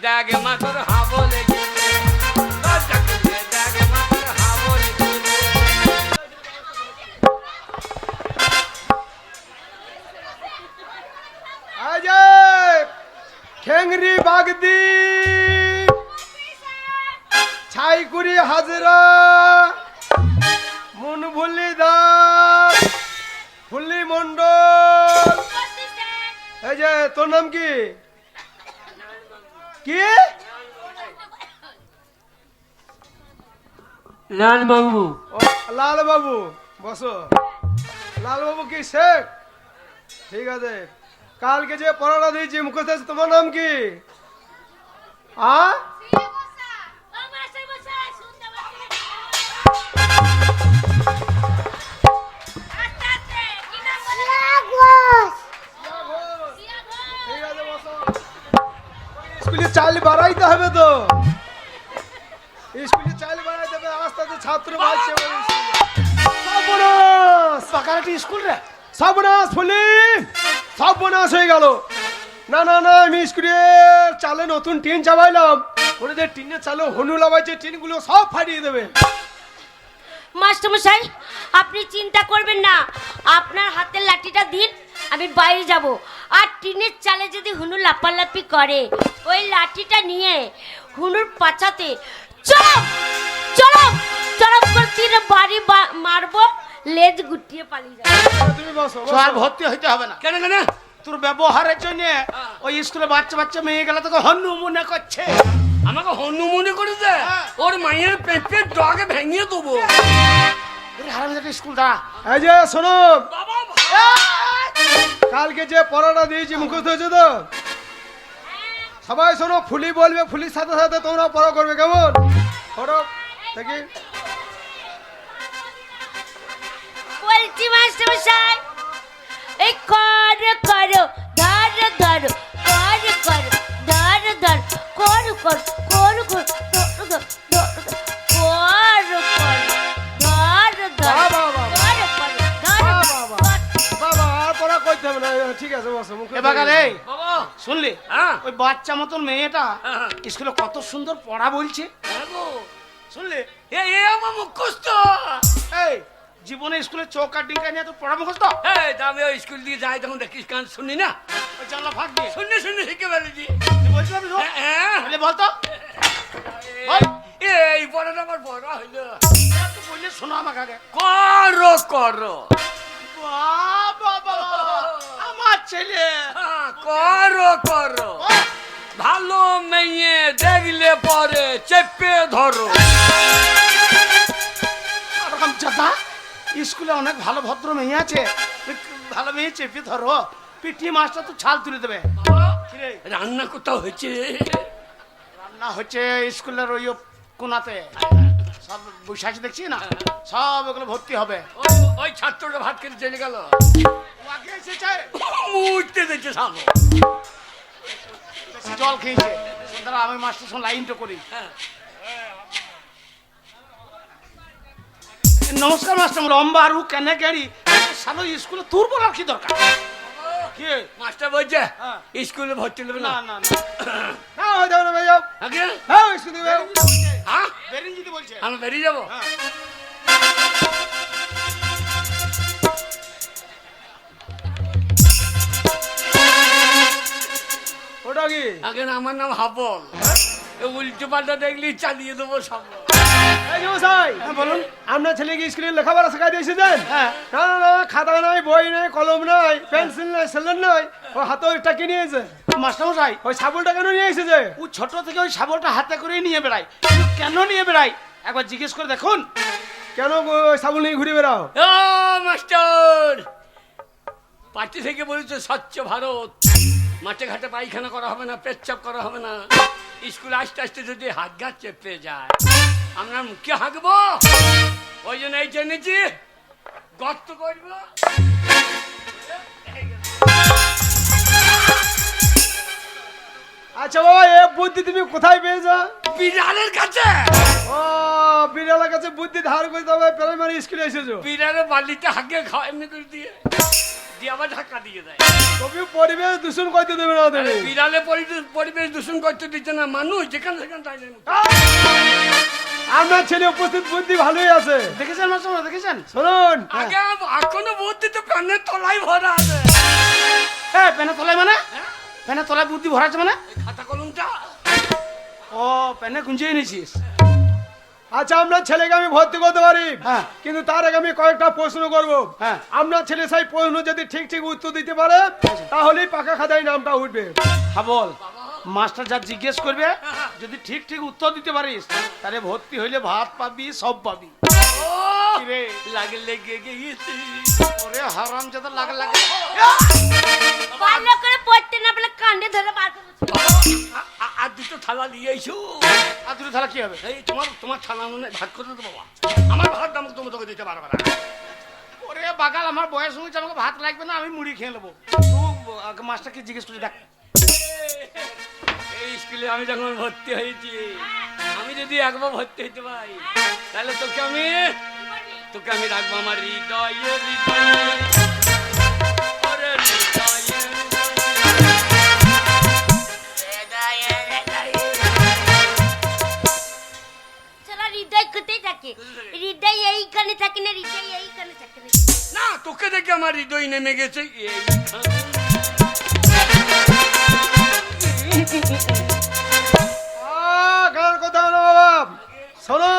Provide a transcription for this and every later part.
দাগে মা তোর হাবো লেগেছে, লজ্জা করলে দাগে মা তোর হাবো লেগেছে। আজয় খেংরি বাগদি ছাইকুড়ি হাজরা মুনভুলি দাস ফুল্লি মন্ডল। এই যে তোর নাম কি? কি? লাল বাবু। লাল বাবু, বসো। লাল বাবু কি শেখ? ঠিক আছে। কালকে যে পড়াটা দিয়েছি মুখস্থ আছে, তোমার নাম কি? স্কুলে চাল বাড়াইতে হবে তো, স্কুলে চাল বাড়াইতে হবে। আস্তে আস্তে ছাত্র বাড়ছে। সর্বনাশ পাকারাটি স্কুল রে, সর্বনাশ ফুলি, সর্বনাশ হয়ে গেল। না না না, আমি স্কুলে চালে নতুন টিন চাবাইলাম, ওরা যে টিনের চালে হনু লাগাইছে, টিনগুলো সব ফাটিয়ে দেবে। মাস্টারমশাই আপনি চিন্তা করবেন না, আপনার হাতের লাঠিটা দিন, আমি বাইরে যাব। আর টিনের চালে যদি হুনু লাপালাপি করে, ওই লাঠিটা নিয়ে হুনুর পাছাতে চড়প চড়প চড়প করে তীরে বাড়ি মারবো, লেজ গুটিয়ে পালিয়ে যাবে। তুমি বসো। আর ভর্তি হইতে হবে না। কেন কেন? তোর ব্যবহারের জন্য ওই স্কুলে বাচ্চা বাচ্চা মেয়ে গেলে তোকে হন্নু মনে করছে। আমাকে হনু মনে করেছে, ওর মায়ের পেটের ডগে ভেঙে দেবো। হারামজাদা স্কুল দা। এই যে শোনো, বাবা কালকে যে পড়াটা দিয়েছি মুখস্থ হয়েছে তো? সবাই শোনো, ফুলি বলবে, ফুলির সাথে সাথে তোমরা পড়া করবে, কেমন? পড়ো দেখি। বলছি মাস্টারমশাই, এই করো করো ধরো ধরো, করো করো ধরো ধরো, করো করো করো করো ধরো ধরো, করো করো ধরো ধরো, করো করো ধরো ধরো। বাবা আর পড়া করতে হবে না, ঠিক আছে বসো। মুখে এবার রে বাবা শুনলি, হ্যাঁ ওই বাচ্চা মতন মেয়েটা হ্যাঁ। স্কুলে কত সুন্দর পড়া বলছে, হ্যাঁ গো। শুনলি? এ আমার মুখস্থ। এই জীবনে স্কুলে চৌক আর ডিঙ্কা নিয়ে তোর পড়া মুখস্থ? এই আমি ওই স্কুল দিয়ে যাই, তখন দেখিস গান শুনি না, ওই জানলা ফাঁক দিয়ে শুনে শুনে শিখে ফেলেছি। তুই বলতে পারবি তো? হ্যাঁ তাহলে বলতো। এই পড়াটা আমার বড় হইলো। তুই বললে শোনো আমাকে আগে। করো করো বাবা বাবা, আমার ছেলে হ্যাঁ, করো করো, ভালো মেয়ে দেখলে পরে চেপে ধরো। ওরকম চাতা, স্কুলে অনেক ভালো ভদ্র মেয়ে আছে, ভালো মেয়ে চেপে ধরো, পিটি মাস্টার তো ছাল তুলে দেবে। কিরে, রান্না কোথাও হয়েছে? রান্না হচ্ছে স্কুলের ওই কোনাতে, সব বসে আছে দেখছি না, সব ওগুলো ভর্তি হবে। ওই ছাত্রটা ভাত খেতে চলে গেল, ও আগে এসেছে, মুড়তে দিচ্ছে সামনে। বেশি জল খেয়েছে। দাঁড়া, আমি মাস্টার সঙ্গে লাইনটা করি। হ্যাঁ। নমস্কার মাস্টার, লম্বা আরু কেনে গাড়ি সালো স্কুলে তোর বলার কি দরকার? কি মাস্টার বলছে হ্যাঁ। স্কুলে ভর্তি নেবে না না। না না হয়ে যাবে না, যাও। আগে হ্যাঁ স্কুলে যাও। হ্যাঁ বেরিন যদি বলছে আমি বেরিয়ে যাবো। হ্যাঁ। ওটা কি? আগে আমার নাম হাবল, উল্টো পাল্টা দেখলি চালিয়ে দেবো সব। এই যে মশাই, হ্যাঁ বলুন। আপনার ছেলেকে স্কুলে লেখাপড়া শেখাই দিয়েছেন? হ্যাঁ। না না না, খাতা নাই, বই নাই, কলম নাই, পেন্সিল নাই, সেলেন নাই, ও হাতে ওইটা কি নিয়েছে? মাস্টার মশাই, ওই সাবলটা কেন নিয়ে এসেছে? ও ছোট থেকে ওই শাবলটা হাতে করেই নিয়ে বেড়ায়। কিন্তু কেন নিয়ে বেড়ায় একবার জিজ্ঞেস করে দেখুন। কেন ওই সাবল নিয়ে ঘুরে বেড়াও? ও মাস্টার, পার্টি থেকে বলেছে স্বচ্ছ ভারত, মাঠে ঘাটে পায়খানা করা হবে না, পেচ্ছাপ করা হবে না। স্কুলে আসতে আসতে যদি হাত ঘাট চেপে যায়, আমরা মুখে হাঁকবো। ওই জন্য এই জেনেছি গর্ত করবো। আচ্ছা বাবা, এ বুদ্ধি তুমি কোথায় পেয়েছো? বিড়ালের কাছে। ও, বিড়ালের কাছে বুদ্ধি ধার করতে হবে, প্রাইমারি স্কুলে এসেছো? বিড়ালের বালিতে হাঁকে খাওয়া এমনি করে দিয়ে। দিয়ে আবার ধাক্কা দিয়ে দেয়। তুমি পরিবেশ দূষণ করতে দেবে না তুমি। বিড়ালে পরিবেশ দূষণ করতে দিচ্ছে না, মানুষ যেখানে সেখানে তাই নেই। আপনার ছেলে উপস্থিত বুদ্ধি ভালোই আছে। দেখেছেন মাস্টার, দেখেছেন? শুনুন, আগে এখনো বুদ্ধি তো প্যানের তলায় ভরা আছে। হ্যাঁ, প্যানের তলায় মানে? প্যানের তলায় বুদ্ধি ভরাচ্ছে মানে? এই খাতা কলমটা ও, প্যানে গুঞ্জিয়ে নিয়েছিস? আচ্ছা আপনার ছেলেকে আমি ভর্তি করতে পারি, হ্যাঁ। কিন্তু তার আগে আমি কয়েকটা প্রশ্ন করব। হ্যাঁ। আপনার ছেলে সেই প্রশ্ন যদি ঠিক ঠিক উত্তর দিতে পারে তাহলেই পাকা খাতায় নামটা উঠবে। হ্যাঁ বল। মাস্টার যা জিজ্ঞেস করবে যদি ঠিক ঠিক উত্তর দিতে পারিস তাহলে ভর্তি হইলে ভাত পাবি, সব পাবি। ও কি রে? লাগে লেগে গিয়েছে। ওরে হারাম যাদের লাগে লাগে। ভালো করে পড়তে না বলে কাণ্ডে ধরে বার করে দিচ্ছি। আর দুটো থালা নিয়ে এসো। আর দুটো থালা কি হবে? এই তোমার থালা মানে ভাত করে দেবো বাবা। আমার ভাত দাম তুমি তোকে দিতে পারবে না। ওরে বাগাল, আমার বয়স হয়েছে, আমাকে ভাত লাগবে না, আমি মুড়ি খেয়ে নেবো। তুই মাস্টারকে জিজ্ঞেস করছি, দেখ। এই স্কুলে আমি যখন ভর্তি হয়েছি, আমি যদি একবার ভর্তি হইতে পারি তাহলে তোকে আমি রাখবো আমার হৃদয়ে হৃদয়ে। ওরে হৃদয়ে শালা হৃদয় কোথায় থাকে? হৃদয় এইখানে থাকে না, হৃদয় এইখানে থাকে না। না, তোকে দেখে আমার হৃদয় নেমে গেছে গান কথা না বাবা, শোনো,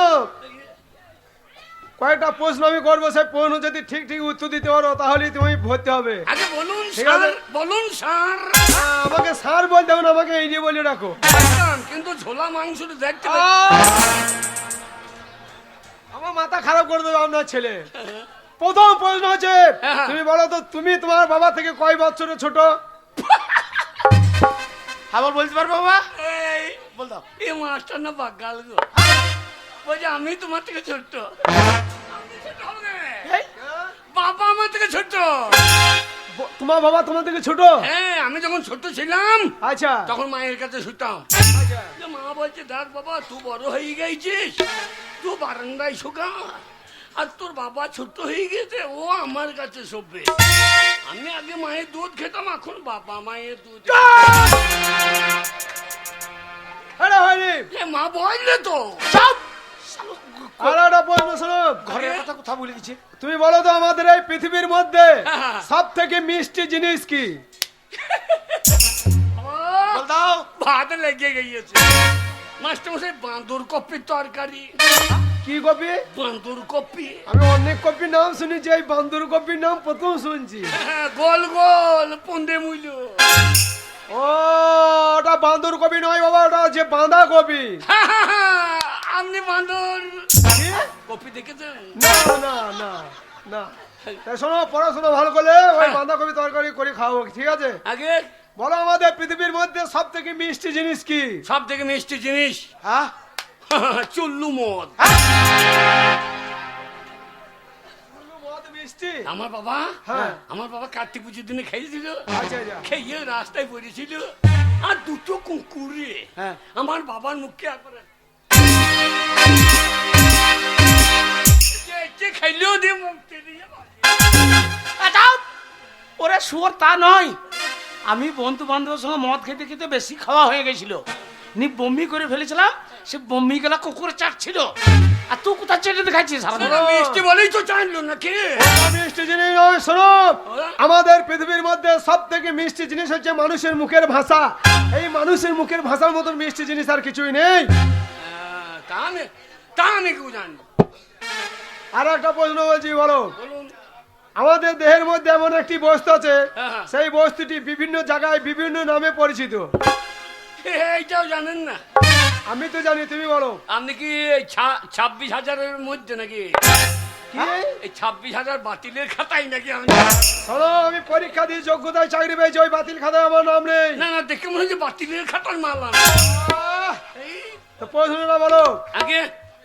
কয়েকটা প্রশ্ন আমি করবো, সেই প্রশ্ন যদি ঠিক ঠিক উত্তর দিতে পারো তাহলেই তুমি ভর্তি হবে। আগে বলুন ঠিক স্যার, আছে। বলুন স্যার। আমাকে স্যার বলতে হবে না, আমাকে এই দিয়ে বলে রাখো। কিন্তু ঝোলা মাংসটা দেখতে আমার মাথা খারাপ করে দেবে আপনার ছেলে। প্রথম প্রশ্ন হচ্ছে, হ্যাঁ। তুমি বলো তো, তুমি তোমার বাবা থেকে কয় বছরের ছোট? আবার বলতে পারবো বাবা? এই বল দাও। এই মাস্টার না বাগাল গো, বলছে আমি তোমার থেকে ছোট্ট। আমি ছোট হবো কেন? এই, বাবা আমার থেকে ছোট্ট। তোমার বাবা তোমার থেকে ছোট? হ্যাঁ, আমি যখন ছোট ছিলাম আচ্ছা তখন মায়ের কাছে শুতাম। আচ্ছা। যে মা বলছে, দেখ বাবা, তুই বড় হয়ে গেছিস, তুই বারান্দায় শোকা, আর তোর বাবা ছোট হয়ে গেছে, ও আমার কাছে শোবে। আমি আগে মায়ের দুধ খেতাম, এখন বাবা মায়ের দুধ। আরে হয়নি। এ মা বললে তো। আর একটা প্রশ্ন শোনো, ঘরের কথা কোথা বলে দিচ্ছে? তুমি বলো তো, আমাদের এই পৃথিবীর মধ্যে হ্যাঁ। সব থেকে মিষ্টি জিনিস কি? বল দাও। ভাত লেগে গিয়েছে মাস্টার মশাই। বাঁদুর কপির তরকারি। কি কপি? বাঁদুর কপি। আমি অনেক কপির নাম শুনেছি, এই বান্দুর কপির নাম প্রথম শুনছি। হ্যাঁ, গোল গোল পন্দে মুইল। ও, ওটা বান্দুর কপি নয় বাবা, ওটা হচ্ছে বাঁধা কপি। আপনি বাঁদর কি? কপি দেখেছেন? না না না না। তা শোনো, পড়াশোনা ভালো করলে ওই হ্যাঁ। বাঁধা কপি তরকারি করে খাবো, ঠিক আছে? আগে বলো, আমাদের পৃথিবীর মধ্যে সব থেকে মিষ্টি জিনিস কি? সব থেকে মিষ্টি জিনিস হ্যাঁ? চুল্লু মদ। মদ মিষ্টি? আমার বাবা, হ্যাঁ। আমার বাবা কার্তিক পুজোর দিনে খেয়েছিল। আচ্ছা আচ্ছা। খেয়ে রাস্তায় পড়েছিল, আর দুটো কুকুরে হ্যাঁ। আমার বাবার মুখে একবারে খাইলেও দিয়ে মুখ দিয়ে ওরে শুয়োর, তা নয়। আমি বন্ধু বান্ধবের সঙ্গে মদ খেতে খেতে বেশি খাওয়া হয়ে গেছিল, নি বমি করে ফেলেছিলাম, সে বমি গেলা কুকুরে চাটছিল, আর তুই কোথায় চেটে দেখাচ্ছিস? মিষ্টি বলেই তো চাইলো নাকি? মিষ্টি জিনিস নয়, শোনো, আমাদের পৃথিবীর মধ্যে সব থেকে মিষ্টি জিনিস হচ্ছে মানুষের মুখের ভাষা। এই মানুষের মুখের ভাষার মতন মিষ্টি জিনিস আর কিছুই নেই। তা আমি কেউ জানি। আর একটা প্রশ্ন বলছি, বলো, বলুন। আমাদের দেহের মধ্যে এমন একটি বস্তু আছে, হ্যাঁ। সেই বস্তুটি বিভিন্ন জায়গায় বিভিন্ন নামে পরিচিত। এইটাও জানেন না? আমি তো জানি, তুমি বলো। আপনি কি 26,000-এর মধ্যে নাকি? কি? এই 26,000 বাতিলের খাতাই নাকি? আমি শোনো, আমি পরীক্ষা দিয়ে যোগ্যতায় চাকরি পেয়েছি, ওই বাতিল খাতায় আমার নাম নেই। না না, দেখে মনে হচ্ছে বাতিলের খাতার মাল আনা। আহ, তো প্রশ্নটা বলো, আগে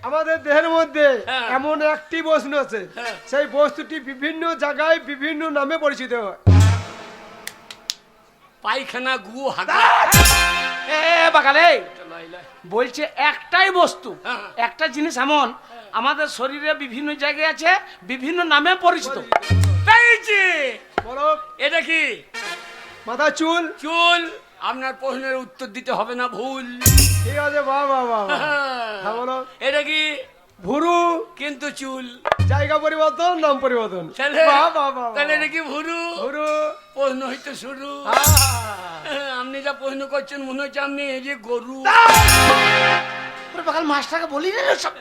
আমাদের দেহের মধ্যে হ্যাঁ। এমন একটি বস্তু আছে, হ্যাঁ। সেই বস্তুটি বিভিন্ন জায়গায় বিভিন্ন নামে পরিচিত হয়। পায়খানা গু হাগা। এ বাগালে বলছে একটাই বস্তু, হ্যাঁ। একটা জিনিস এমন আমাদের শরীরে বিভিন্ন জায়গায় আছে, বিভিন্ন নামে পরিচিত। পেয়েছি, বলো এটা কি? মাথা চুল। চুল। আপনার প্রশ্নের উত্তর দিতে হবে না, ভুল। ঠিক আছে বাবা বাবা। হ্যাঁ বলো। এটা কি? ভুরু। কিন্তু চুল। জায়গা পরিবর্তন, নাম পরিবর্তন। তাহলে বাহ, বাহ, বাহ, তাহলে বাহ। এটা কি ভুরু? ভুরু। প্রশ্ন হইতে শুরু। আপনি যা প্রশ্ন করছেন মনে হচ্ছে আপনি এই যে গরু। ওরে বাকাল মাস্টারকে বলি রে সব।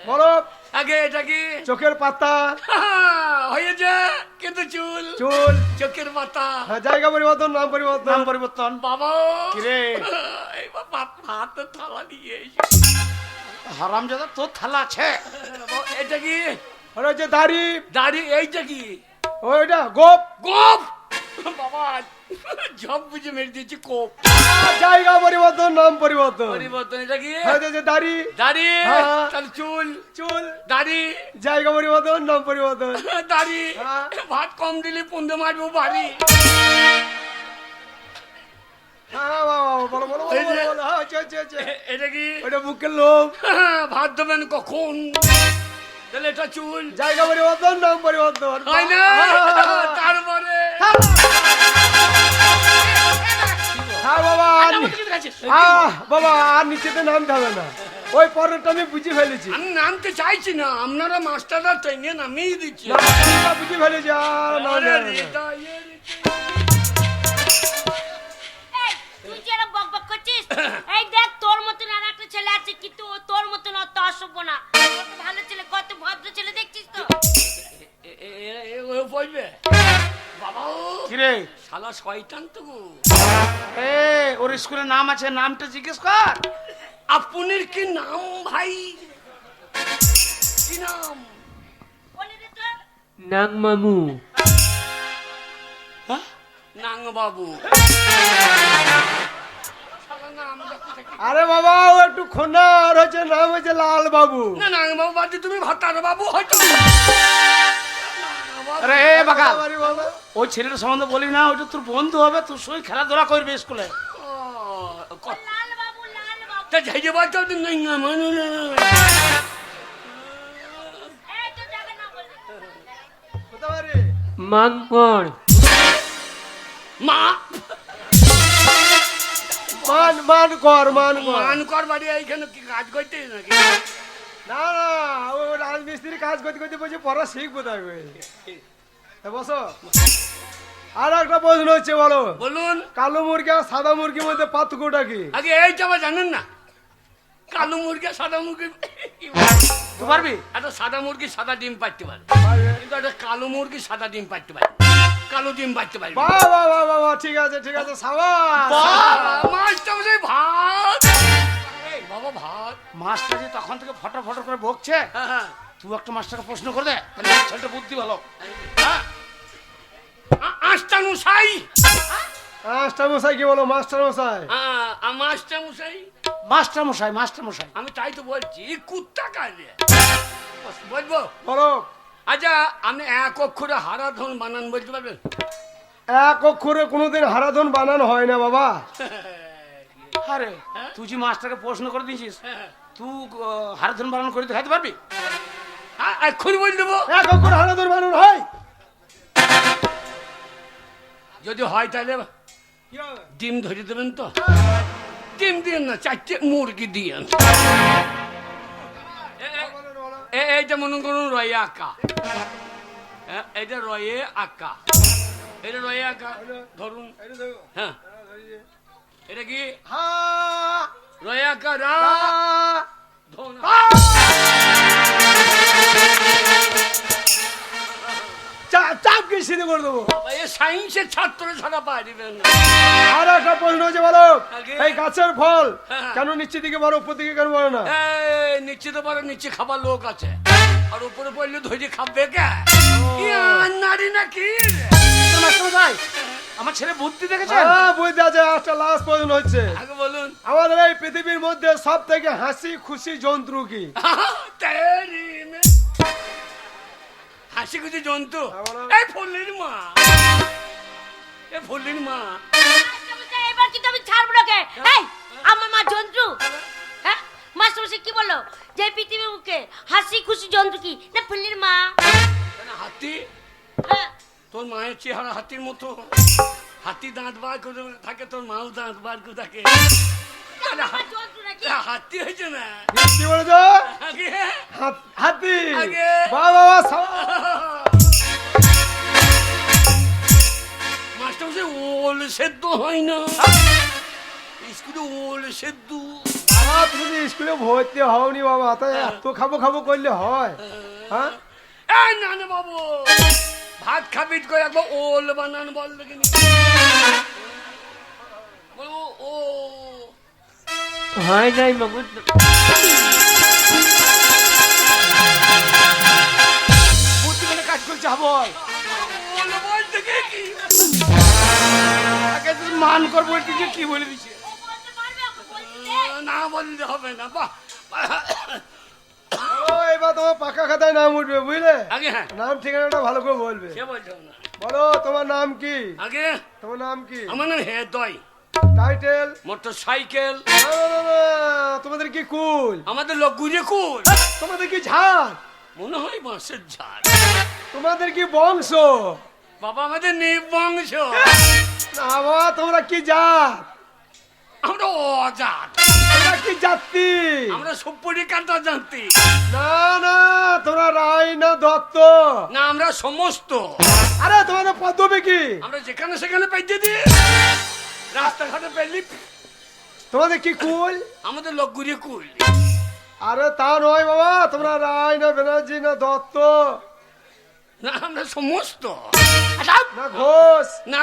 বলো আগে এটা কি? চোখের পাতা। হয়েছে, কিন্তু চুল। চুল। চোখের পাতা। হ্যাঁ, জায়গা পরিবর্তন, নাম পরিবর্তন। নাম পরিবর্তন। বাবা কিরে এবার ভাত থালা নিয়ে এসে। হারামজাদা তোর থালা আছে? এটা কি? ওটা হচ্ছে দাড়ি। দাড়ি। এইটা কি? ওইটা গোপ। গোপ। বাবা জব বুঝে মেরে দিয়েছি কোপ। জায়গা পরিবর্তন, নাম পরিবর্তন। পরিবর্তন। এটা কি? ওটা হচ্ছে দাড়ি। দাড়ি। হ্যাঁ। তাহলে চুল। চুল। দাড়ি। জায়গা পরিবর্তন, নাম পরিবর্তন। দাড়ি। হ্যাঁ। ভাত কম দিলে পুন্দে মারবো বাড়ি। হ্যাঁ বাবা, বলো বলো বলো এই যে- বলো, বলো। হ্যাঁ, হচ্ছে, হচ্ছে, হচ্ছে। এটা কি? ওটা বুকের লোম। ভাত দেবেন কখন? তাহলে এটা চুল। জায়গা পরিবর্তন, নাম পরিবর্তন। হয় না? হ্যাঁ। তারপরে হ্যাঁ বাবা, আর বাবা আর নিচেতে নামতে হবে না, ওই পরেরটা আমি বুঝে ফেলেছি। আমি নামতে চাইছি না, আপনারা মাস্টাররা ট্রেনে নামিয়ে দিচ্ছে। না, বুঝে ফেলেছি, আর নামতে হবে না। এই, তুই যে এরম বকবক করছিস? এই দেখ, তোর মতন আর একটা ছেলে আছে, কিন্তু ও তোর মতন অত অসভ্য না। কত ভালো ছেলে, কত ভদ্র ছেলে, দেখছিস তো? বলবে বাবা কিরে শালা শয়তান তো। এ ওর স্কুলের নাম আছে, নামটা জিজ্ঞেস কর। আপনার কি নাম ভাই? কি নাম? বলে দে তো। নাং মামু। হ্যাঁ? নাং বাবু। শালা নামটা কোথায় কি? আরে বাবা, ও একটু খোনা, আর হচ্ছে নাম হচ্ছে লাল বাবু। না নাং বাবু বাদ দিয়ে তুমি ভাতার বাবু হয়তো। আরে এ বাকাল, বাড়ি বলো। ওই ছেলেটার সম্বন্ধে বলি না, ওইটা তোর বন্ধু হবে, তোর সঙ্গে খেলাধুলা করবে স্কুলে। লাল বাবু, লাল বাবু। তা যাইতে পারতো না মানুষ। এই তো জায়গা না বলে। কোথায় বাড়ি? মানকর মা মান মান কর, মান কর। মান কর বাড়ি এইখানে কি কাজ করতে নাকি? না না, ও রাজমিস্ত্রি কাজ করতে করতে বলছে পড়া শিখবো থাকবে। বসো। আর একটা প্রশ্ন হচ্ছে, বলো বলুন। কালো মুরগি আর সাদা মুরগির মধ্যে পার্থক্যটা কি? আগে এইটা আবার জানেন না? কালো মুরগি সাদা মুরগি। তুই পারবি? একটা সাদা মুরগি সাদা ডিম পাড়তে পারে, কিন্তু একটা কালো মুরগি সাদা ডিম পাড়তে পারে, কালো ডিম পাড়তে পারে। বাহ বাহ বাহ বাহ বাহ, ঠিক আছে ঠিক আছে, সাবাস। মাছটা বসে ভাত। এই বাবা ভাত। মাস্টার যে তখন থেকে ফটো ফটো করে বকছে, হ্যাঁ হ্যাঁ। তুই একটা মাস্টারকে প্রশ্ন করে দে, তাহলে ছেলেটা বুদ্ধি ভালো। হ্যাঁ। আস্তানু সাই। মাস্টার মশাই কি বলো, মাস্টার মশাই? মাস্টার মশাই। মাস্টার মশাই, মাস্টার মশাই। আমি তাই তো বলছি, কুত্তা কাজে বলবো। বলো। আচ্ছা আপনি এক অক্ষরে হারাধন বানান বলতে পারবেন? এক অক্ষরে কোনোদিন হারাধন বানানো হয় না বাবা। আরে তুই যে মাস্টারকে প্রশ্ন করে দিয়েছিস, তুই হারাধন বানান করে দেখাতে পারবি? হ্যাঁ এক্ষুনি বল দেবো। এক অক্ষরে হারাধন বানানো হয়? যদি হয় তাহলে কি হবে? ডিম ধরে দেবেন তো? ডিম দিয়ে না, চারটে মুরগি দিয়ে। এইটা মনে করুন রয়ে আঁকা, এইটা রয়ে আঁকা, এটা রয়ে আঁকা ধরুন। এই দেখো। হ্যাঁ এটা কি? হা, রয়ে আঁকা রা হা, ধরুন। চাপ কি সিধে করে দেবো। এ সায়েন্সের ছাত্র ছাড়া পারিবেন না। আর একটা প্রশ্ন হচ্ছে, বলো আগে। এই গাছের ফল হ্যাঁ। কেন নিচের দিকে বড়, উপর দিকে কেন বড় না? এই নিচে তো পারে, নিচে খাবার লোক আছে, আর উপরে পড়লে ধরে খাবে কে? নারী নাকি? মাস্টার মশাই, আমার ছেলে বুদ্ধি দেখেছেন? হ্যাঁ বুঝতে আছে। একটা লাস্ট প্রশ্ন হচ্ছে, আগে বলুন। আমাদের এই পৃথিবীর মধ্যে সব থেকে হাসি খুশি জন্তু কি? তেরি মে। হাসি খুশি জন্তু? এই ফুলের মা, এই ফুলের মা। মাস্টারমশাই, এবার কিন্তু আমি ছাড়বো না কে। এই, আমার মা জন্তু। হ্যাঁ, মাস্টারমশাই কি বললো? যে পৃথিবীর মুখে হাসি খুশি জন্তু কি? না ফুলের মা। হাতি হ্যাঁ, তো তোর মায়ের চেহারা হাতির মতো, হাতি দাঁত বার করে থাকে, তোর মাও দাঁত বার করে থাকে। তাহলে হাতি হয়েছে না? কি বলেছ? আগে হাতি? আগে। বাহ বাহ বাহ, সাবাস। মাস্টার মশাই ওল সেদ্ধ হয় না স্কুলে, ওল সেদ্ধ। বাবা, তুমি তো স্কুলে ভর্তি হওনি বাবা, তাই এত খাবো খাবো করলে হয়? হ্যাঁ, এই না না বাবু, ভাত খাবি করে একবার ওল বানান বল দেখিনি। বলবো ও হয় নাই বাবু। বুদ্ধি মানে কাজ করছে হাবল। ওল বলতে কি কি? তাকে তুই মান করবো তুই কি বলে দিছে? না বললে হবে না। বাহ, ও, এবার তোমার পাকা খাতায় নাম উঠবে, বুঝলে? আগে হ্যাঁ, নাম ঠিকানাটা ভালো করে বলবে। সে বলছো না। বলো তোমার নাম কি? আগে তোমার নাম কি? আমার নাম হেদয়, টাইটেল? Motor cycle. না, না, না, না, তোমাদের কি কুল? আমাদের লোক গুজে কুল, তোমাদের কি ঝাড়? মনে হয় বাঁশের ঝাড়। তোমাদের কি বংশ? বাবা আমাদের নিবংশ, না বাবা, তোমরা কি জাত? আমরা অজাত, তোমরা কি জাতি? আমরা সুপুরি কাটা জানতি না না, তোমরা রায় না দত্ত? না, আমরা সমস্ত। আরে তোমাদের পদ্ধতি কি? আমরা যেখানে সেখানে পাইতে দিই, রাস্তাঘাটে পেলি। তোমাদের কি কুল? আমাদের লোক গুজে কুল। আরে তা নয় বাবা, তোমরা রায় না ব্যানার্জি না দত্ত না, আমরা সমস্ত। না ঘোষ? না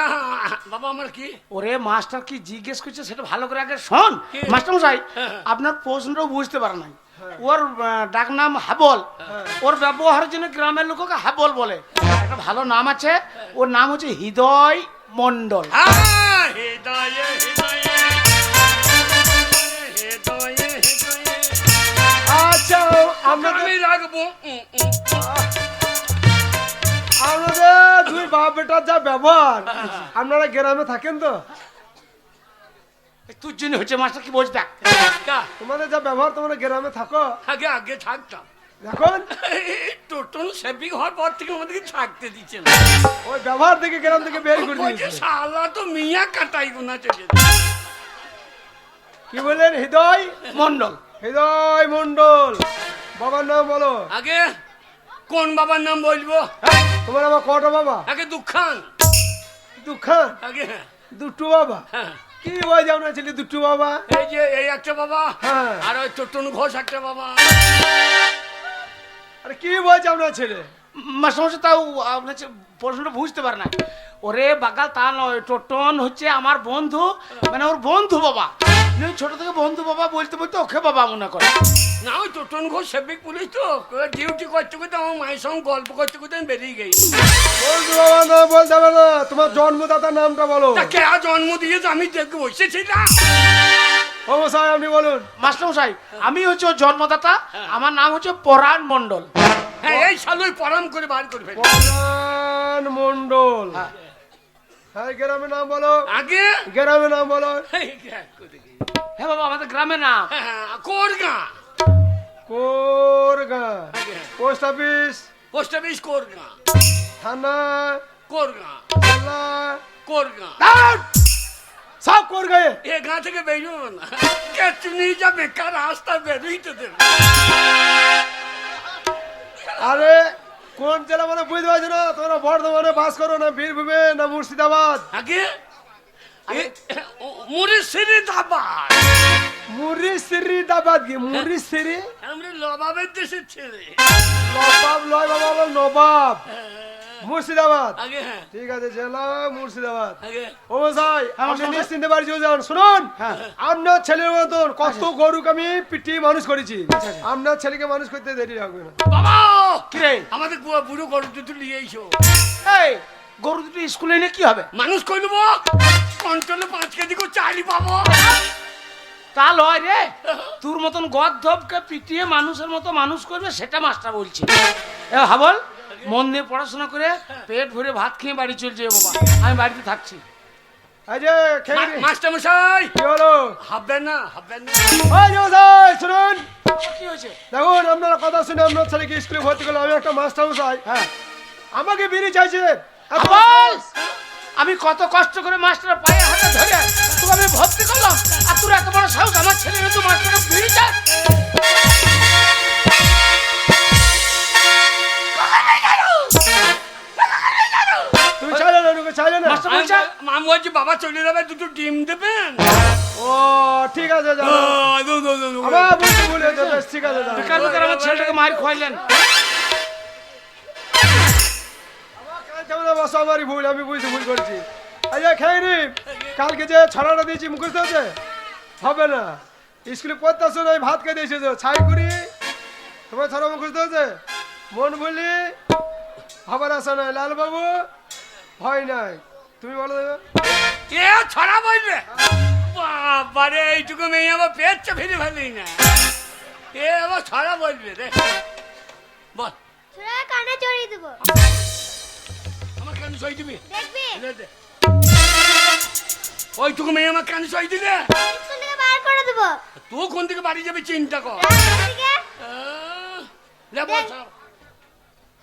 বাবা, আমার কি? ওরে মাস্টার কি জিজ্ঞেস করছে সেটা ভালো করে আগে শোন। কি? মাস্টার মশাই, হ্যাঁ। আপনার প্রশ্নটাও বুঝতে পারে নাই। ওর ডাক নাম হাবল। ওর ব্যবহারের জন্য গ্রামের লোককে হাবল বলে। একটা ভালো নাম আছে, ওর নাম হচ্ছে হৃদয় মন্ডল। হ্যাঁ, হৃদয়ে হৃদয়ে হৃদয়ে হৃদয়ে আচ্ছা, আপনাদের আমি রাখবো। আমাদের দুই বাপ বেটার যা ব্যবহার, আপনারা গ্রামে থাকেন তো? তোর জন্য হচ্ছে মাস্টার, কি বলছি দেখ। তোমাদের যা ব্যবহার, তোমরা গ্রামে থাকো আগে আগে থাকতাম, এখন টোটল সেপিং হওয়ার পর থেকে আমাদেরকে থাকতে দিচ্ছে না। ওই ব্যবহার থেকে গ্রাম থেকে বের করে বলছে দিয়েছে। শালা তো মিয়া কাটাই গুনা চলে। কি বললেন? হৃদয় মন্ডল। হৃদয় মন্ডল। বাবার নাম বলো। আগে কোন বাবার নাম বলবো? হ্যাঁ, তোমার আমার কটা বাবা? আগে দুঃখান। দুখান? আগে হ্যাঁ দুটু বাবা? হ্যাঁ, কি বই যাও না ছেলে, দুটু বাবা? এই যে এই একটা বাবা, হ্যাঁ। আর ওই টোটন ঘোষ একটা বাবা। আরে কি বই যাও না ছেলে? মাস্টার মশাই তাও আপনার প্রশ্নটা বুঝতে পারে না। ওরে বাগাল তা নয়, টোটন হচ্ছে আমার বন্ধু, মানে ওর বন্ধু বাবা। ছোট থেকে বন্ধু বাবা বলতে বলতে ওকে বাবা মনে করে। না, ওই টোটন ঘোষ সেবিক পুলিশ তো, ডিউটি করতে করতে আমার মায়ের সঙ্গে গল্প করতে করতে আমি বেরিয়ে গেছি। বন্ধু বাবা না বলতে হবে না, তোমার জন্মদাতার নামটা বলো। তা কে জন্ম দিয়েছে আমি দেখে বসেছিলাম। অবশ্যই আপনি বলুন। মাস্টার মশাই, আমি হচ্ছে ওর জন্মদাতা, আমার নাম হচ্ছে পরাণ মন্ডল। হ্যাঁ, এই শালোই পরাম করে বার করে ফেলি। পরাণ মন্ডল। হ্যাঁ, গ্রামের নাম বলো। আগে গ্রামের নাম বলো। এই দেখ কোথায়। হ্যাঁ বাবা, আমাদের গ্রামের নাম হ্যাঁ, Korga. Korga. Post office? Post office Korga. থানা? কোরগা। জেলা? কোরগা। সব কোরগাঁয়ে। এ গাঁ থেকে বেরো না, কে চুনি যা বেকার রাস্তা বেরোইতে দেবে। আরে কোন জেলা মানে বুঝতে পারছো না? তোমরা বর্ধমানে বাস করো না বীরভূমে না মুর্শিদাবাদ? আগে মুর্শিদাবাদ। মুর্শিদাবাদ কি? মুর্শিদি আমরা লবাবের দেশের ছেলে। নবাব লয় বাবা, হলো নবাব। মুর্শিদাবাদ। আগে হ্যাঁ, ঠিক আছে, জেলা মুর্শিদাবাদ। আগে ও ভাই, হ্যাঁ, আপনি মাস্টার নিশ্চিন্তে বাড়ি চলে যান। শুনুন, হ্যাঁ। আপনার ছেলের মতন কত গরুকে আমি পিটিয়ে মানুষ করেছি, আপনার ছেলেকে মানুষ করতে দেরি লাগবে না। বাবা, কি রে? আমাদের বুড়ো গরু দুটো নিয়ে এসো। এই গরু দুটো স্কুলে এনে কি হবে? মানুষ করবো, কন্ট্রোলে 5 কেজি করে চালি পাবো। তা লয় রে, তোর মতন গদ্ধবকে পিটিয়ে মানুষের মতো মানুষ করবে সেটা মাস্টার বলছে। এ হাবল, মন দিয়ে পড়াশোনা করে পেট ভরে ভাত খেয়ে বাড়ি চলছে বাবা, আমি বাড়িতে থাকছি। এই যে খেয়ে নি। মাস্টার মশাই, কি হলো? হাববেন না, হাববেন না। ওই যে মশাই, শুনুন, কি হয়েছে? দেখুন আপনারা কথা শুনে আপনার ছেলেকে স্কুলে ভর্তি করলাম। আমি একটা মাস্টার মশাই, হ্যাঁ, আমাকে বিড়ি চাইছে, এত বল। সাহস? আমি কত কষ্ট করে মাস্টারের পায়ে হাতে ধরে তোকে আমি ভর্তি করলাম, আর তোর এত বড় সাহস আমার ছেলে তো মাস্টারের ভিড় যায়। তুমি চাইলে না, ওকে চাইলে না। মাস্টার বলছে মাম বলছি বাবা চলে যাবে, দুটো ডিম দেবেন। ও ঠিক আছে যাও। দু। আবার বুঝতে ভুল হয়েছে, বেশ, ঠিক আছে যাও। বেকার বেকার আমার ছেলেটাকে মার খাইলেন। আমার কাজ হবে না, বস, আমারই ভুল, আমি বুঝতে ভুল করছি। আচ্ছা খেয়ে নি, কালকে যে ছড়াটা দিয়েছি মুখস্থ হচ্ছে? হবে না, স্কুলে পড়তে আসো না, ভাত খেয়ে দিয়ে এসেছো। ছাই করি তোমার ছড়া মুখস্থ হচ্ছে? মন বলি খবর আসো না, লালবাবু ভয় নাই, তুমি বলো দেবে। এ ছড়া বলবে? বাবারে, এইটুকু মেয়ে আমার পেট ফিরে ফেলি না। এ আবার ছড়া বলবে রে, বল। ছোড়া কানে চড়িয়ে দেবো, আমার কানে সই দিবি? দেখবি? দে, দে। ওইটুকু মেয়ে আমার কানে সই দিলে স্কুল থেকে বার করে দেবো। তুই কোন দিকে বাড়ি যাবে চিন্তা কর। রাস্তা থেকে লে, বল ছড়া।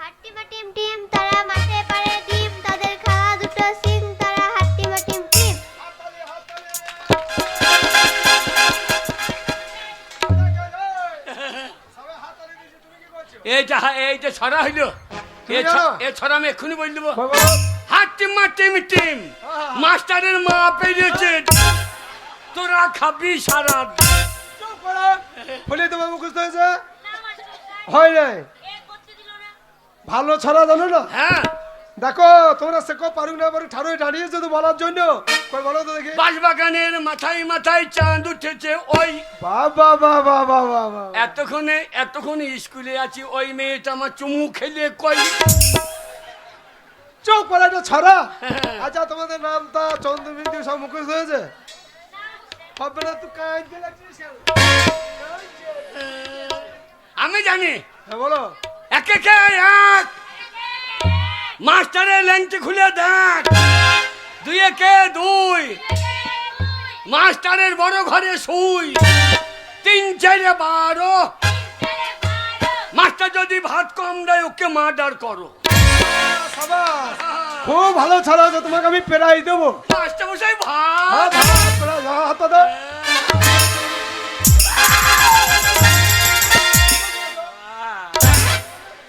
হাট্টিমা টিম টিম, তারা মাঠে পারে ডিম, তাদের খাওয়া দুটো সিং, তারা হাট্টিমা টিম টিম। এইটা ছড়া হইলো। তুমি জানো? এ ছড়া আমি এক্ষুনি বল দেবো। বলো। হাট্টিম মাটিম টিম, মাস্টারের মা পেয়েছে, তোরা খাবি সারা। চুপ করো। বলে তোমার মুখস্থ হয়েছে? হয় নাই। ভালো ছড়া জানো না? হ্যাঁ, দেখো তোমরা শেখো পারুক না পারুক, ঠাড়োই দাঁড়িয়েছো তো বলার জন্য। কই বলো তো দেখি। বাঁশবাগানের মাথায় মাথায় চাঁদ উঠেছে, ওই বাবা বাবা বাবা বাবা, এতক্ষণে স্কুলে আছি, ওই মেয়েটা আমার চুমু খেলে কই। চোখ বলা একটা ছড়া। আচ্ছা তোমাদের নামটা চন্দ্রবিন্দু সব মুখস্থ হয়েছে? হবে না, তুই কাঁদতে লাগছিস কেন? আমি জানি। হ্যাঁ বলো। একে কে এক, মাস্টারের ল্যাংটি খুলে দেখ। দুই কে দুই, মাস্টারের বড় ঘরে শুই। 3 4 12, মাস্টার যদি ভাত কম দেয় ওকে মার্ডার করো। সাবাস, খুব ভালো ছড়া আছে, তোমাকে আমি প্রাইজ দেবো। মাস্টার মশাই হ্যাঁ, ভাত। ভালো, প্রাইজ, হ্যাঁ, হাতটা দাও।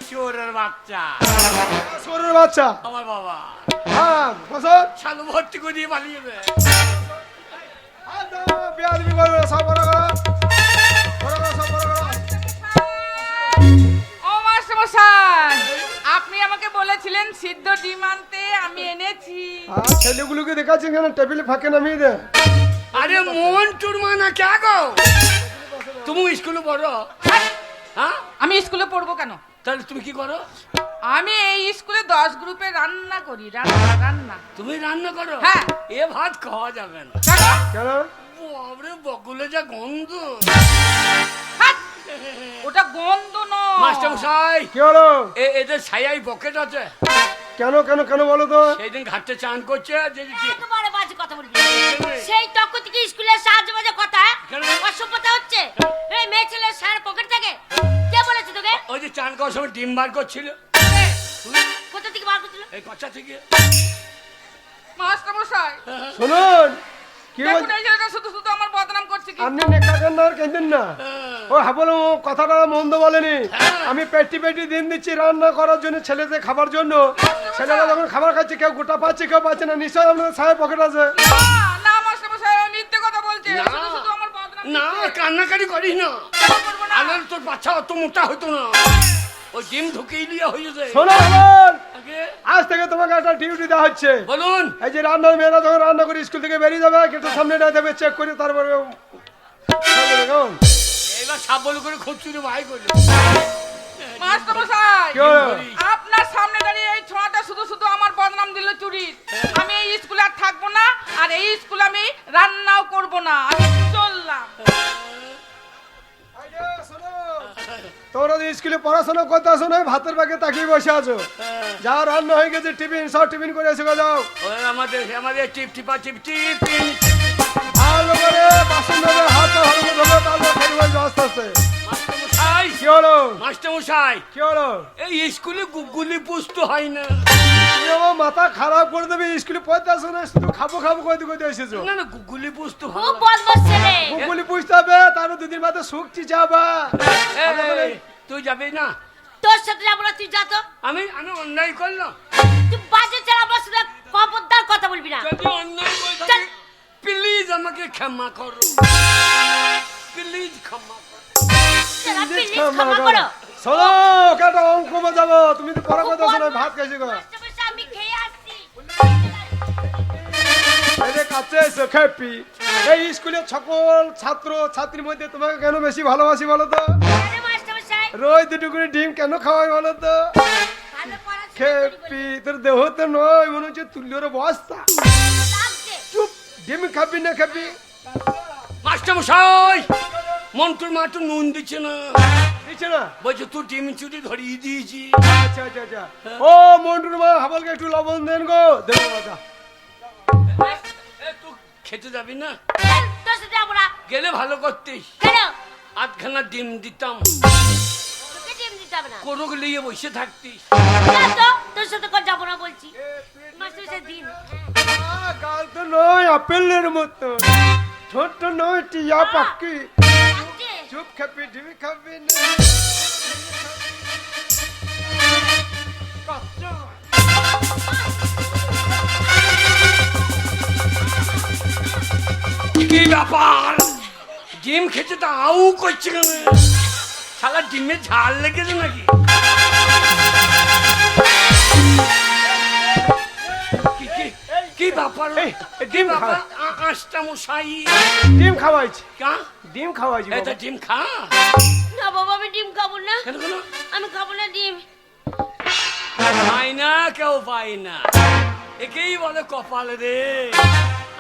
চোরের বাচ্চা, শরীরের বাচ্চা। আমার বাবা হ্যাঁ বসো। শালু ভর্তি করে দিয়ে পালিয়ে যাবে। বেয়াদবি করবে না, সব বড় করো। বড় করো, সব বড় করো। ও মাস্টারমশাই, আপনি আমাকে বলেছিলেন সিদ্ধ ডিম আনতে, আমি এনেছি। আর ছেলেগুলোকে দেখাচ্ছি কেন, টেবিলে ফাঁকে নামিয়ে দে। আরে মন টুরমা না কে গো, তুমি স্কুলে পড়ো? হ্যাঁ, আমি স্কুলে পড়বো কেন? তাহলে তুমি কি করো? আমি এই স্কুলে 10 গ্রুপে রান্না করি, রান্না। তুমি রান্না করো? হ্যাঁ। এ ভাত খাওয়া যাবে না। কেন? কেন? বাবরে, বকুলে যা গন্ধ। হাট! ওটা গন্ধ নয়। মাস্টার মশাই, কি হলো? এদের ছায়াই পকেট আছে। কেন কেন কেন বলো তো। সেদিন ঘাটতে চান করছে একেবারে বাজে কথা বলবি না। সেই তখন থেকে স্কুলে সাহায্য বাজে কথা, কেন? অসভ্যতা হচ্ছে। এই মেয়ে ছেলে স্যার পকেট থাকে, কে বলেছে তোকে? ওই যে চান করার সময় ডিম বার করছিল, কোথা থেকে বার করছিল? এই কচ্চা থেকে। মাস্টারমশাই, শুনুন, কি দেখুন বলছি, এই ছেলেটা শুধু শুধু আমার বদনাম করছে কি? আপনি নেকা কেন আর কেঁদেন না। ও হ্যাঁ বলো, কথাটা মন্দ বলেনি। আমি পেটি পেটি দিন দিচ্ছি রান্না করার জন্য, ছেলেদের খাবার জন্য। ছেলেরা যখন খাবার খাচ্ছে, কেউ গোটা পাচ্ছে কেউ পাচ্ছে না, নিশ্চয়ই আপনাদের সাহেব পকেট আছে। না মাস্টারমশাই, ও মিথ্যে কথা বলছে। না। শুধু শুধু আমার বদনাম না, করছে। কান্নাকারি করিস না। কেন করবো না? আনার তোর বাচ্চা অত মোটা হতো না, ওই ডিম ঢুকিয়ে দিয়ে হয়ে যেত। শোনো বলুন, আগে আজ থেকে তোমাকে একটা ডিউটি দেওয়া হচ্ছে। বলুন। এই যে রান্নার মেয়েরা যখন রান্না করে স্কুল থেকে বেরিয়ে যাবে, গেটের সামনে না দেবে, চেক করে তারপরে কেমন? এবার সাবল করে খুব চুরি ভাই করলো। মাস্টারমশাই, কি হলো? আপনার সামনে দাঁড়িয়ে এই ছোঁয়াটা শুধু শুধু আমার বদনাম দিল চুরির। আমি এই স্কুলে আর থাকবো না, আর এই স্কুলে আমি রান্নাও করব না, আমি চললাম। এই যে, শোনো, তোমরা যে স্কুলে পড়াশোনা করতে আসো না, ভাতের বাগে তাকিয়ে বসে আছো। যা রান্না হয়ে গেছে, টিফিন সব টিফিন করে এসে যাও। ওই আমাদের টিপ টিপা টিপ টিফিন। ভালো করে বাসন ধরে হাত ভালো করে ধরো, তারপর খেতে বসবে আস্তে আস্তে। মাস্টারমশাই, কি হলো? মাস্টারমশাই, কি হলো? এই স্কুলে গুগলি পুষ্ট হয় না। তুমি আমার মাথা খারাপ করে দেবে, স্কুলে পড়তে আসো না, শুধু খাবো খাবো কইতে কইতে এসেছো। না না গুগলি বুঝতে খুব ভালো বদমাস ছেলে। গুগলি বুঝতে হবে, তার দুদিন বাদে শুকছি যাবা। এই, তুই যাবি না? তোর সাথে যাবো না, তুই যা তো। আমি আমি অন্যায় করলাম? তুই বাজে চাল, আমার সাথে খবরদার কথা বলবি না। যদি অন্যায় করে চল। থাকি, প্লিজ আমাকে ক্ষমা করো, প্লিজ ক্ষমা করো। তোরা প্লিজ ক্ষমা করো। শোনো, কেটা অঙ্ক যাবো, তুমি তো পড়া কথা শোনো, ভাত খাইছি গো। মাস্টারমশাই, আমি খেয়ে আসছি। এই কাছে এসো খেপি। এই স্কুলের সকল ছাত্র ছাত্রীর মধ্যে তোমাকে কেন বেশি ভালোবাসি বলো তো? আরে মাস্টারমশাই, রোজ দুটো করে ডিম কেন খাওয়াই বলো তো? ভালো পড়াশোনা খেপি, তোর দেহ তো নয়, মনে হচ্ছে তুল্যর বস্তা। লাগছে। চুপ, ডিম খাবি না খাবি? মাস্টার মশাই, মন্টুর মা তো নুন দিচ্ছে না, দিচ্ছে না? বলছে তুই ডিম চুরি ধরিয়ে দিয়েছি। আচ্ছা আচ্ছা আচ্ছা। ও মন্টুর মা, হাবলকে একটু লবণ দেন গো। দেবো বাজা। তুই খেতে যাবি না? চল, তোর সাথে যাবো না। গেলে ভালো করতিস, কেন? আধখানা ডিম দিতাম, তোকে ডিম দিতে হবে না। কোরক লিয়ে বসে থাকতিস। যা তো, তোর সাথে কর যাবো না বলছি। মাস্টারমশাই দিন। গাল তো নয় আপেলের মতো, ছোট্ট নয় টিয়া পাখি। লাগছে। চুপ খাবি, ডিম খাবি না? কি ব্যাপার, ডিম খেতে তো আউ করছে কেন? শালা ডিমে ঝাল লেগেছে নাকি? কি কি কি ব্যাপার? এই, ডিম খা। আঁশটা মশাই ডিম খাওয়াইছি, কা ডিম খাওয়াইছি বাবা। এটা ডিম খা। না বাবা, আমি ডিম খাবো না। কেন কেন? আমি খাবো না ডিম। পাই না, কেউ পাই না, একেই বলে কপাল রে।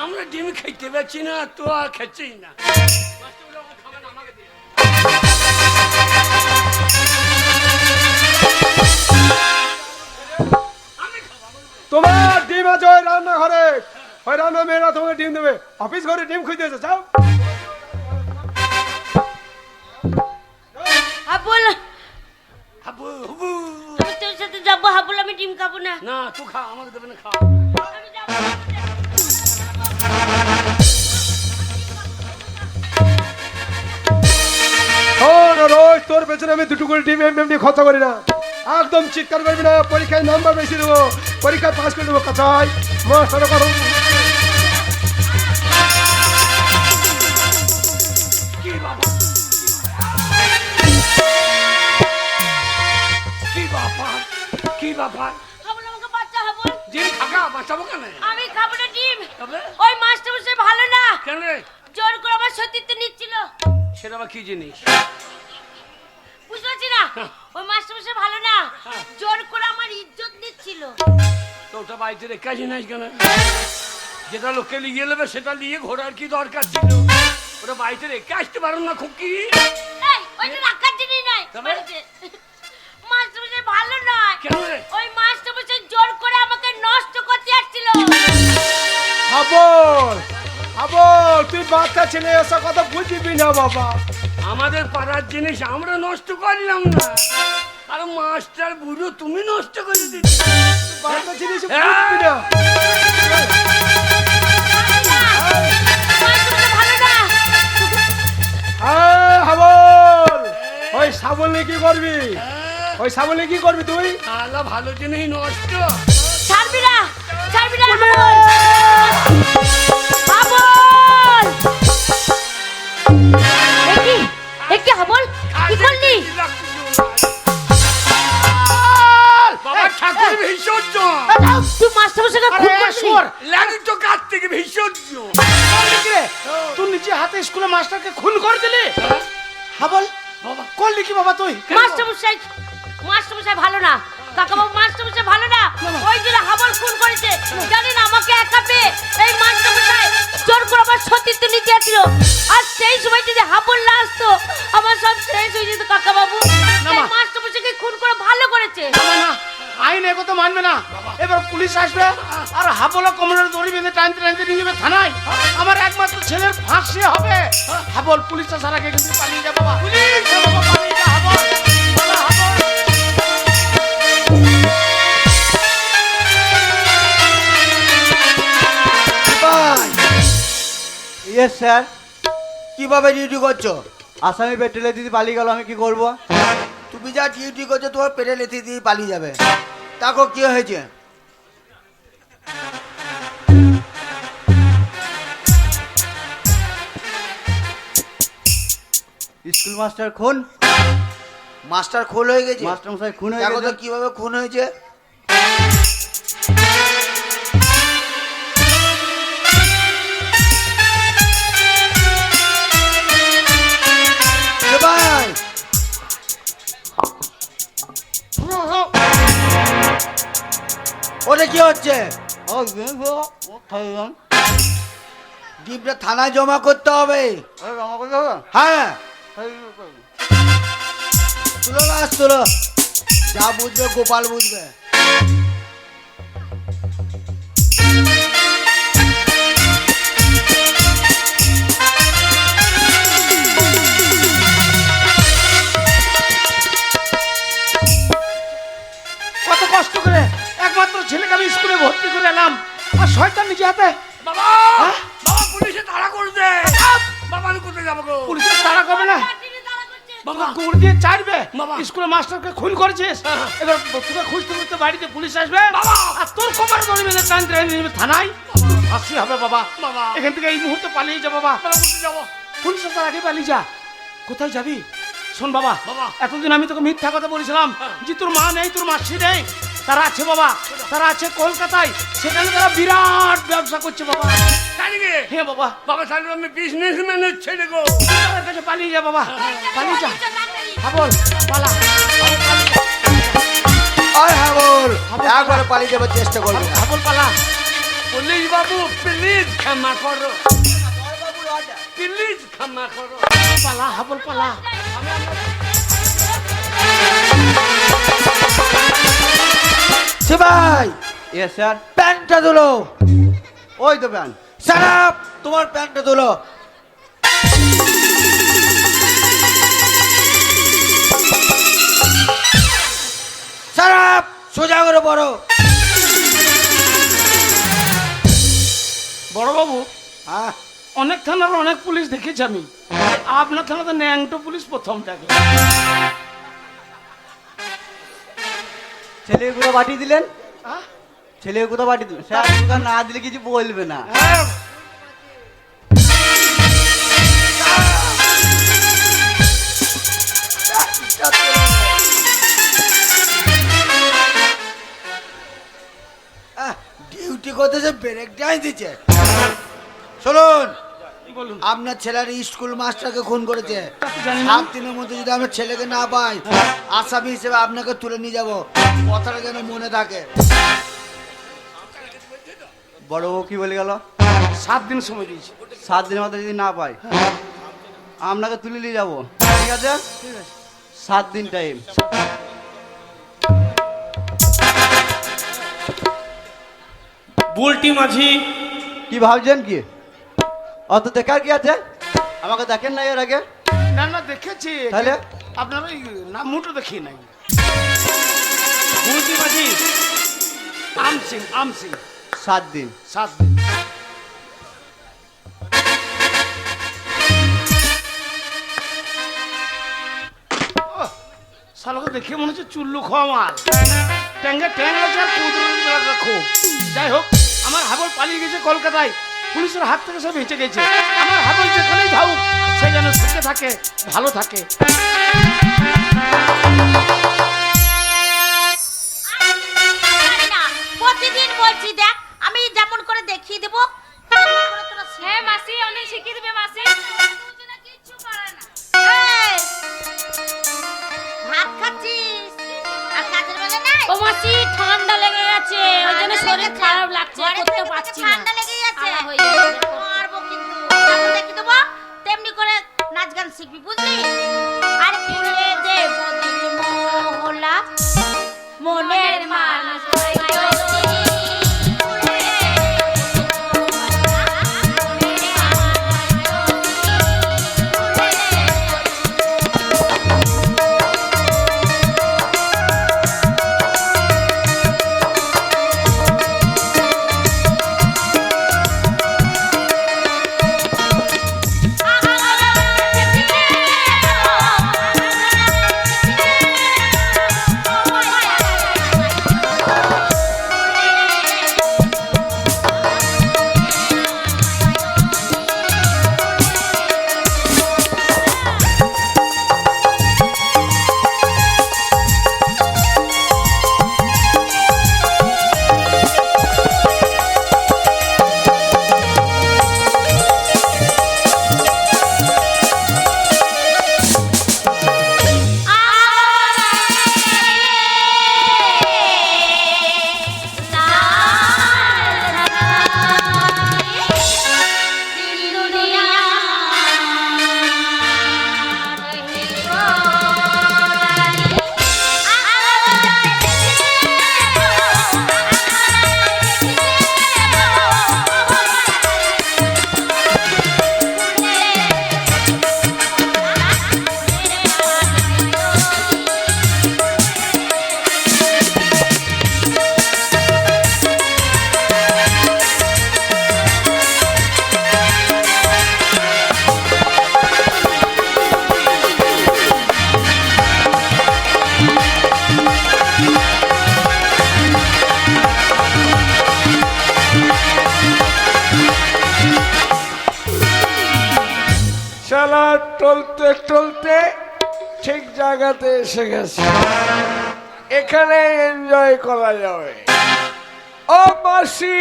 আমরা ডিম খাইতে পারছি না, তো আর খাচ্ছিস না। তোমার ডিম আছে ওই রান্নাঘরে, ওই রান্না মেয়েরা তোমাকে ডিম দেবে। অফিস ঘরে ডিম খুঁজতে এসে যাও। হাবুল, হাবু হাবু আমি তোর সাথে যাবো। হাবুল, আমি ডিম খাবো না। না, তুই খা, আমাকে দেবে না, খা। আমি যাবো না। শোন, রোজ তোর পেছনে আমি দুটো করে ডিম এমনি খরচা করি না। একদম চিৎকার করবি না, পরীক্ষায় নাম্বার বেশি দেবো, পরীক্ষায় পাস করে দেবো। কাছাই মাস্টার কথা কি বাবা, কি ব্যাপার, কি ব্যাপার? হাবুল, আমাকে বাচ্চা হাবুল। ডিম খাকা বাঁচাবো কেন? আমি খাবো না ডিম। তবে ওই মাস্টারমশাই ভালো না, কেন রে? জোর করে আমার সতীত্ব নিচ্ছিল। সেটা আবার কি জিনিস? বুঝতে পারছি না, ওই মাস্টারমশাই ভালো না, জোর করে আমার ইজ্জত নিচ্ছিল। তো ওটা বাড়িতে রেখে আসি নাই কেন? যেটা লোকে লিয়ে নেবে সেটা নিয়ে ঘোরার কি দরকার ছিল? ওটা বাড়িতে রেখে আসতে পারো না খুকি? এই, ওইটা রাখার জিনিস নাই তবে? বাড়িতে। মাস্টারমশাই ভালো নয়। কেন রে? ওই মাস্টারমশাই জোর করে আমাকে নষ্ট করতে আসছিল। হাবল, হাবল, তুই বাচ্চা ছেলে, এসব কথা বুঝবি না বাবা। আমাদের পাড়ার জিনিস আমরা নষ্ট করলাম না, আর মাস্টার বুড়ো তুমি নষ্ট করে দিচ্ছ। বাচ্চা ছেলে এসব বুঝবি না। মাস্টারমশাই ভালো না। হাবল, ওই সাবল নিয়ে কি করবি? ওই সাবল নিয়ে কি করবি তুই? আলা ভালো জিনিস নষ্ট। ছাড়বি না, ছাড়বি না হাবল। হাবল, এ কি হাবল, কি করলি? বাবা ঠাকুর বিসর্জন, তুই মাস্টারমশাইকে খুন করলি? লাগি তো কাছ থেকে বিসর্জন। তুই নিজে হাতে স্কুলে মাস্টারকে খুন করে দিলি? হাবল, বাবা করলি কি বাবা তুই? মাস্টারমশাই, মাস্টারমশাই ভালো না। কাকাবাবু, মাস্টারমশাই ভালো না। ওই জন্য হাবল খুন করেছে। জানেন, আমাকে একা পেয়ে এই মাস্টারমশাই জোর করে আমার সতীত্ব নিতে আসছিল। আর সেই সময় যদি হাবল না আসতো, আমার সব শেষ হয়ে যেত কাকাবাবু। এই মাস্টারমশাইকে খুন করে ভালো করেছে। না না, আইন এ কথা মানবে না। এবার পুলিশ আসবে আর হাবলা কোমরের দড়ি বেঁধে টানতে টানতে নিয়ে যাবে থানায়। আমার একমাত্র ছেলের ফাঁসি হবে। হাবল পুলিশ আসার আগে কিন্তু পালিয়ে যা বাবা। পুলিশ বাবা, পালিয়ে যা হাবল। বাবা, হাবল। Yes sir. কিভাবে ডিউটি করছো? আসামি পেট্রোলে দিদি পালিয়ে গেল, আমি কি করব? তুমি যা ডিউটি করছো তোমার পেটে লেথি দিয়ে পালিয়ে যাবে। তাকে কি হয়েছে? স্কুল মাস্টার খুন। মাস্টার খুন হয়ে গেছে? মাস্টার মশাই খুন হয়ে দেখো তো গেছে। কিভাবে খুন হয়েছে। এ ভাই, ওটা কি হচ্ছে? ডিমটা থানায় জমা করতে হবে। হ্যাঁ, তুলো গাছ তুলো, যা বুঝবে গোপাল বুঝবে। কত কষ্ট করে একমাত্র ছেলেকে আমি স্কুলে ভর্তি করে এলাম, আর শয়তান নিজে হাতে। বাবা বাবা পুলিশে তাড়া করছে। বাবা আমি কোথায় যাবো গো? পুলিশের তাড়া করবে না, বাবা গুড় দিয়ে চাইবে। বাবা। স্কুলে মাস্টারকে খুন করেছিস, এবার তোকে খুঁজতে খুঁজতে বাড়িতে পুলিশ আসবে, বাবা। আর তোর কোমরে দড়ি বেঁধে টান টেনে নিয়ে যাবে থানায়। আসি হবে বাবা, বাবা। এখান থেকে এই মুহূর্তে পালিয়ে যা বাবা। বাবা কোথায় যাবো? পুলিশ আসার আগে পালিয়ে যা। কোথায় যাবি? শোন বাবা, বাবা। এতদিন আমি তোকে মিথ্যা কথা বলেছিলাম যে তোর মা নেই, তোর মাসি নেই। তারা আছে বাবা, তারা আছে কলকাতায়, সেখানে তারা বিরাট ব্যবসা করছে বাবা। জানি গে? হ্যাঁ বাবা, বাবা তাহলে আমি বিজনেসম্যানের ছেলে গো। তাদের কাছে পালিয়ে যা বাবা, পালিয়ে যা। হাবল পালা, আয় হ্যাঁ বল, একবার পালিয়ে যাবার চেষ্টা করবে না। হাবল পালা। পুলিশ বাবু প্লিজ ক্ষমা করো, প্লিজ ক্ষমা করো। পালা হাবল পালা। সিপাই, ইয়েস স্যার। প্যান্টটা তুলো। ওই তো প্যান। সারাপ, তোমার প্যান্টটা তুলো। সারাপ, সোজা করে পড়ো। বড় বাবু, হ্যাঁ, অনেক থানার অনেক পুলিশ দেখেছি আমি, আপনার থানাতে ন্যাংটো পুলিশ প্রথম থাকে। ছেলে কোথা পাঠিয়ে দিলেন? আহ? ছেলে কোথা পাঠিয়ে দিলেন? স্যার কোথা না দিলে কিছু বলবে না। হ্যাঁ, ডিউটি করতেছে ব্রেক টাইম দিচ্ছে। শুনুন, বলুন। আপনার ছেলের স্কুল মাস্টারকে খুন করেছে। তা তো জানি না। 7 দিনের মধ্যে যদি আমার ছেলেকে না পাই, আসামি হিসেবে আপনাকে তুলে নিয়ে যাব। কথাটা যেন মনে থাকে। বড় বউ কি বলে গেল? 7 দিন সময় দিয়েছি। 7 দিনের মধ্যে যদি না পাই, আপনাকে তুলে নিয়ে যাবো। ঠিক আছে, 7 দিন টাইম। বুলটি মাঝি। কি ভাবছেন কি? অত দেখার কি আছে? আমাকে দেখেন না এর আগে? না না দেখেছি, তাহলে? আপনার ওই নাম মুটো দেখি নাই। বুলটি মাঝি। আম সিং, আম সিং। 7 দিন। 7 দিন। ওহ, শালাকে দেখে মনে হচ্ছে চুল্লু খাওয়া মাল। ট্যাঙ্গে ট্যাং আছে আর কুদুর রাখো। যাই হোক, আমার হাবল পালিয়ে গেছে কলকাতায়, পুলিশের হাত থেকে সব বেঁচে গেছে। আমার হাবল যেখানেই থাকুক, সে যেন সুখে থাকে, ভালো থাকে। প্রতিদিন বলছি দেখ, আমি যেমন করে দেখিয়ে দেবো তেমনি করে তোরা শিখবি। হ্যাঁ মাসি, অনেক শিখিয়ে দিবে মাসি। দুজনে কিচ্ছু পারে না। এই, ভাত খাচ্ছিস আর কাজের বেলা নাই? ও মাসি ঠান্ডা লেগে গেছে, ওই জন্য শরীর খারাপ লাগছে, ঘরে করতে থেকে পারছি না। ঠান্ডা লেগে যাচ্ছে। আলা হয়ে যাচ্ছে। মারবো কিন্তু। যেমন দেখিয়ে দেবো তেমনি করে নাচ গান শিখবি, বুঝলি? আর ফুলে দেব দিল মহলা, মনের মানুষ খেলা টলতে টলতে ঠিক জায়গাতে এসে গেছে, এখানে এনজয় করা যাবে। ও মাসি,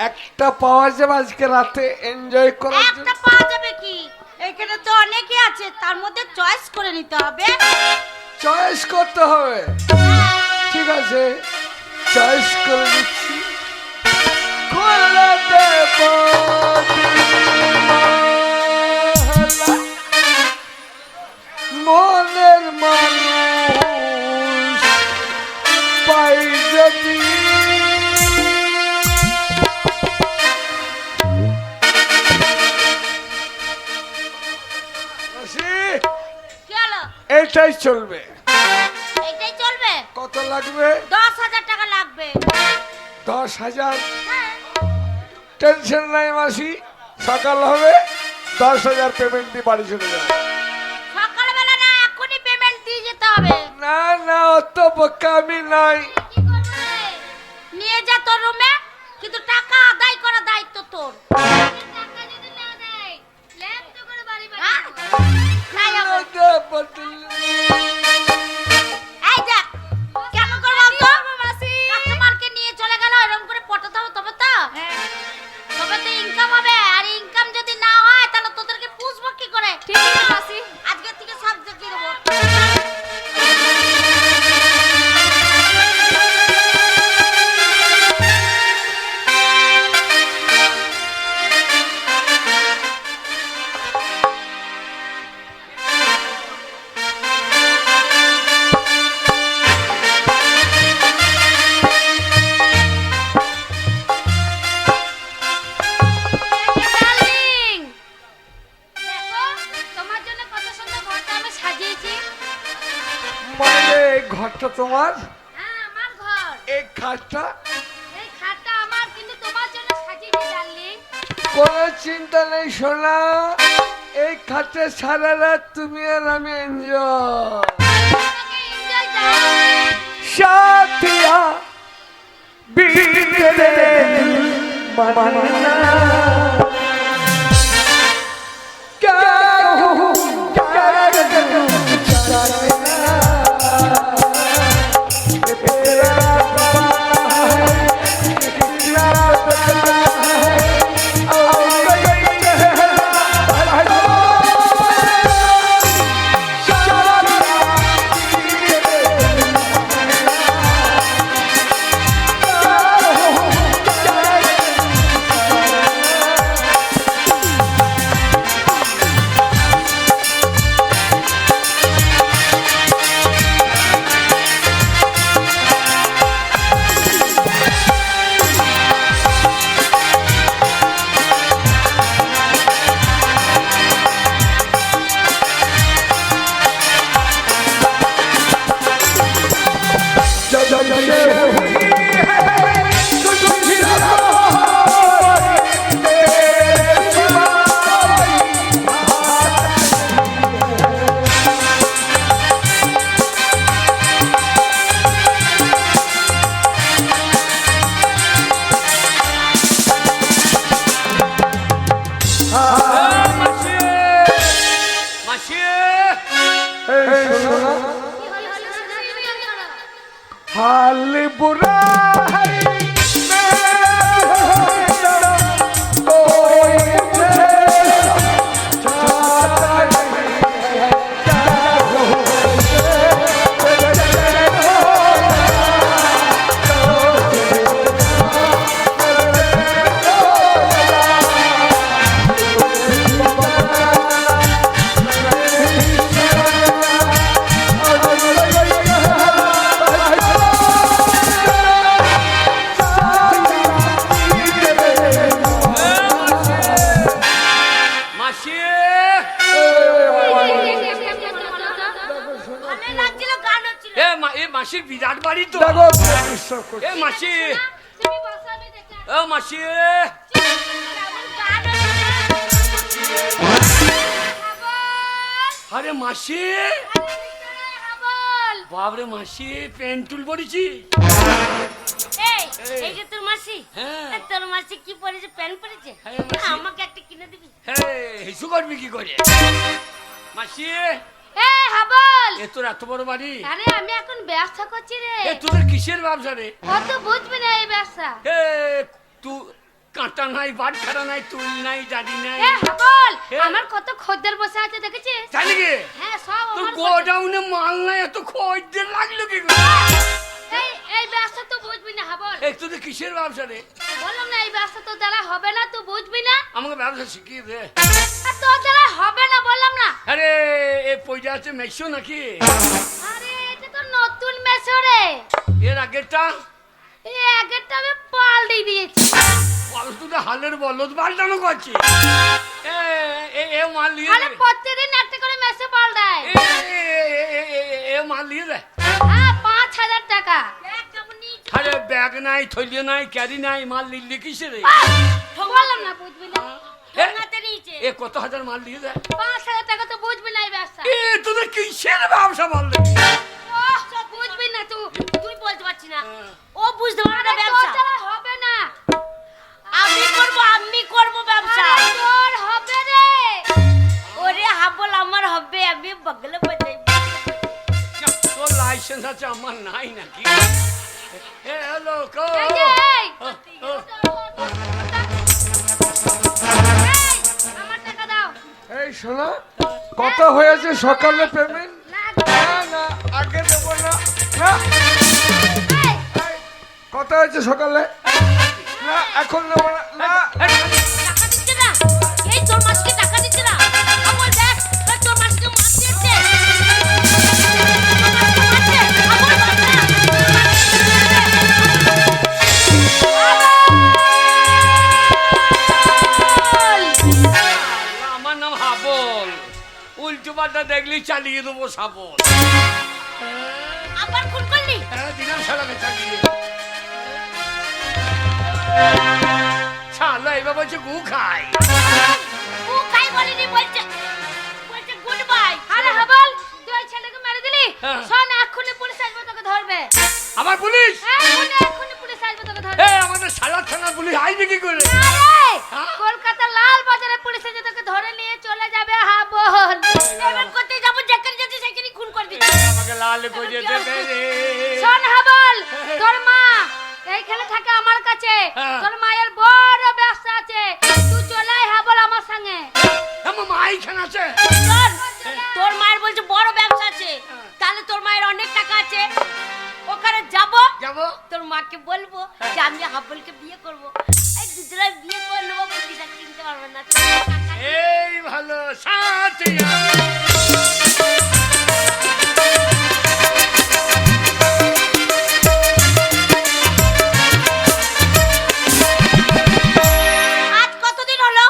একটা পাওয়া যাবে আজকে রাতে এনজয় করার জন্য? একটা পাওয়া যাবে কি? এখানে তো অনেকে আছে, তার মধ্যে চয়েস করে নিতে হবে। চয়েস করতে হবে, ঠিক আছে চয়েস করে দিচ্ছি। মনের মানুষ পাই যদি কি হলো? এটাই চলবে। এইটাই চলবে? কত লাগবে? 10,000 টাকা লাগবে। 10,000? টেনশন নাই মাসি, সকাল হবে 10,000 পেমেন্ট দিয়ে বাড়ি চলে যাবে। সকালবেলা না, এখনই পেমেন্ট দিয়ে যেতে হবে। না না, অত বোকা আমি নাই। কি করবে? নিয়ে যা তোর রুমে, কিন্তু টাকা আদায় করা দায়িত্ব তোর। টাকা যদি না দেয় ল্যাব তো করে বাড়ি বাড়ি হ্যাঁ? নাই হবে। এই যা, কেমন করে বলতো? কাস্টমারকে নিয়ে চলে গেল, এরকম করে পটাতে হবে তবে তো? তবে তো ইনকাম হবে, আর ইনকাম যদি না হয় তাহলে তোদেরকে পুষবো কি করে? ঠিক আছে মাসি, আজকে থেকে সব দেখিয়ে দেবো। ডার্লিং, দেখো তোমার জন্য কত সুন্দর ঘরটা আমি সাজিয়েছি। মানে এই ঘরটা তোমার? হ্যাঁ, আমার ঘর। এই খাটটা? এই খাটটা আমার, কিন্তু তোমার জন্য সাজিয়েছি ডার্লিং। কোনো চিন্তা নেই সোনা, এই খাটে সারা রাত তুমি আর আমি এনজয়। তোমাকে এনজয় দাও। সাথিয়া বিরে মানা हाल बुरा है মাসির বিরাট বাড়ি তো। এ মাসি, তুমি বসো, আমি দেখে আসছি। ও মাসি, আরে মাসি, বাবরে মাসি পেন্টুল পড়েছি। এই এই যে তোর মাসি, হ্যাঁ। তোর মাসি কি পরেছে? প্যান্ট পরেছে? হ্যাঁ, মাসি। আমাকে একটা কিনে দিবি? হিসু করবি কি করে? মাসি, এ হাবল, এ তোর এত বড় বাড়ি? আরে আমি এখন ব্যবসা করছি রে। এ তোদের কিসের ব্যবসা রে? অত বুঝবি না এই ব্যবসা। এ তুই কাঁটা নাই, বাটখারা নাই, তুল নাই, দাড়ি নাই। এ হাবল, এ। আমার কত খদ্দের বসে আছে দেখেছিস? তাই নাকি? হ্যাঁ সব তোর আমার গোডাউনে মাল নাই, এত খদ্দের লাগলো কি করে? এই এই ব্যবসা তো বুঝবি না হাবল। এ তোদের কিসের ব্যবসা রে? বললাম না এই ব্যবসা তোর দ্বারা হবে না, তুই বুঝবি না। আমাকে ব্যবসা শিখিয়ে দে। আর তোর দ্বারা হবে না বললাম না। আরে এ পয়সা আছে মেশো নাকি? আরে এটা তো নতুন মেশো রে। এর আগেরটা এই আগেরটা আমি পাল্টে দিয়েছি। ফালতুটা হালের বলদ পাল্টানো করছে। এ এ এ মাল নিয়ে আরে দে। প্রতিদিন একটা করে মেশো পাল্টায়। এ, এ, এ, এ, এ, এ মাল নিয়ে দে। হ্যাঁ 5000 টাকা। আরে ব্যাগ নাই, থলিও নাই, ক্যারি নাই, মাল নিলি কিসে রে? বললাম না বুঝবি না। ঠোঙাতে নিয়েছে। এ কত হাজার মাল নিয়ে দে। 5000 টাকা তো বুঝবি না এই ব্যবসা। এ তোদের কিসের ব্যবসা বল দে? ওহ, সব বুঝবি না তুই। তুই বলতে পারছি না, ও বুঝতে পারবে না আরে তোর ব্যবসা। দ্বারা হবে না। আমি করব ব্যবসা। আরে তোর হবে রে। ওরে হাবল আমার হবে, আমি বগলে বাজাই। তোর লাইসেন্স আছে, আমার নাই নাকি? এ হ্যালো কো। এই যে, এই। এই, আমার টাকা দাও। এই শোনা, কত হয়েছে সকালে পেমেন্ট? লাগবে। না না, আগে দেবো না। না, এই, এই, কত হয়েছে সকালে? না, এখন নেবো না। না, টাকা দিচ্ছে না, এই তোর মাসকে টাকা দিচ্ছে না। হাবল দেখ, এই তোর মাসকে মাছ দিচ্ছে। আমার নাম হাবল। উল্টো পাল্টা দেখলি চালিয়ে দেবো সাবল। আবার খুন করলি? হ্যাঁ, দিলাম শালাকে চালিয়ে। শালা এবার বলছে গু খাই। ও খাই বলিনি, বলছে গুড বাই। আরে হাবল, তুই ওই ছেলেকে মেরে দিলি? হ্যাঁ। শোন, এক্ষুনি পুলিশ আসবে তোকে ধরবে। আমার পুলিশ? এক্ষুনি পুলিশ আসবে তোকে ধরবে। এ আমাদের শালা থানা পুলিশ আইবে কি করে? আরে, হ্যাঁ? কলকাতা লাল বাজারে পুলিশ এসে তোকে ধরে নিয়ে চলে যাবে হাবল। এবার করতে যাবো, যেখানে যাচ্ছি সেখানে খুন করে দিচ্ছি। আমাকে লাল করে দেবে রে। শোন হাবল, তোর মা এইখানে থাকে আমার কাছে। হ্যাঁ। তোর মায়ের বড় ব্যবসা আছে, তুই চলে আয় হাবল আমার সঙ্গে। আমার মা এইখানে আছে। শোন, তোর মায়ের বলছে বড় ব্যবসা আছে, তাহলে তোর মায়ের অনেক টাকা আছে। ওখানে যাবো, যাবো। তোর মাকে বলবো যে আমি হাবলকে বিয়ে করবো। এই দুজনে বিয়ে করে নেবো, পুলিশ আর চিনতে পারবে না। এই ভালো সাথী। আজ কতদিন হলো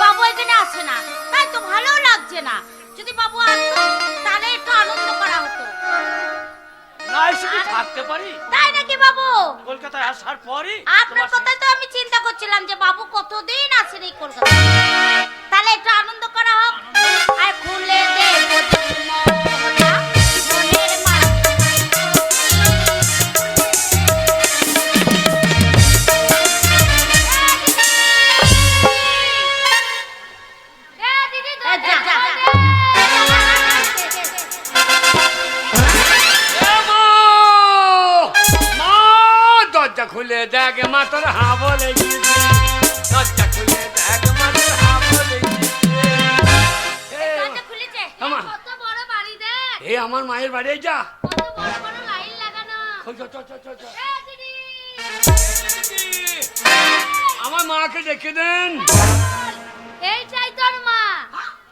বাবু এখানে আসে না, তাই তো ভালো লাগছে না। যদি বাবু আসতো তাহলে একটু আনন্দ করা হতো। না এসে কি থাকতে পারি? তাই নাকি বাবু? কলকাতায় আসার পরই আপনার কথাই তো আমি চিন্তা করছিলাম যে বাবু কতদিন আসেন এই কলকাতা। তাহলে একটু আনন্দ করা হোক। আর খুলে দে মোহনা, মনের মালা। এ দিদি, দরজা খুলে দে। এ মা! মা, দরজা খুলে দেখ, মা তোর হাবল এসেছে। দরজা খুলে দেখ, মা তোর হাবল এসেছে। দরজা খুলেছে। আমা। কত বড় বাড়ি দেখ, এ আমার মায়ের বাড়ি যা। কত বড় বড় লাইন লাগানো। চ, চ, চ, চ, চ। এ দিদি, আমার মাকে ডেকে দেন। এইটাই তোর মা,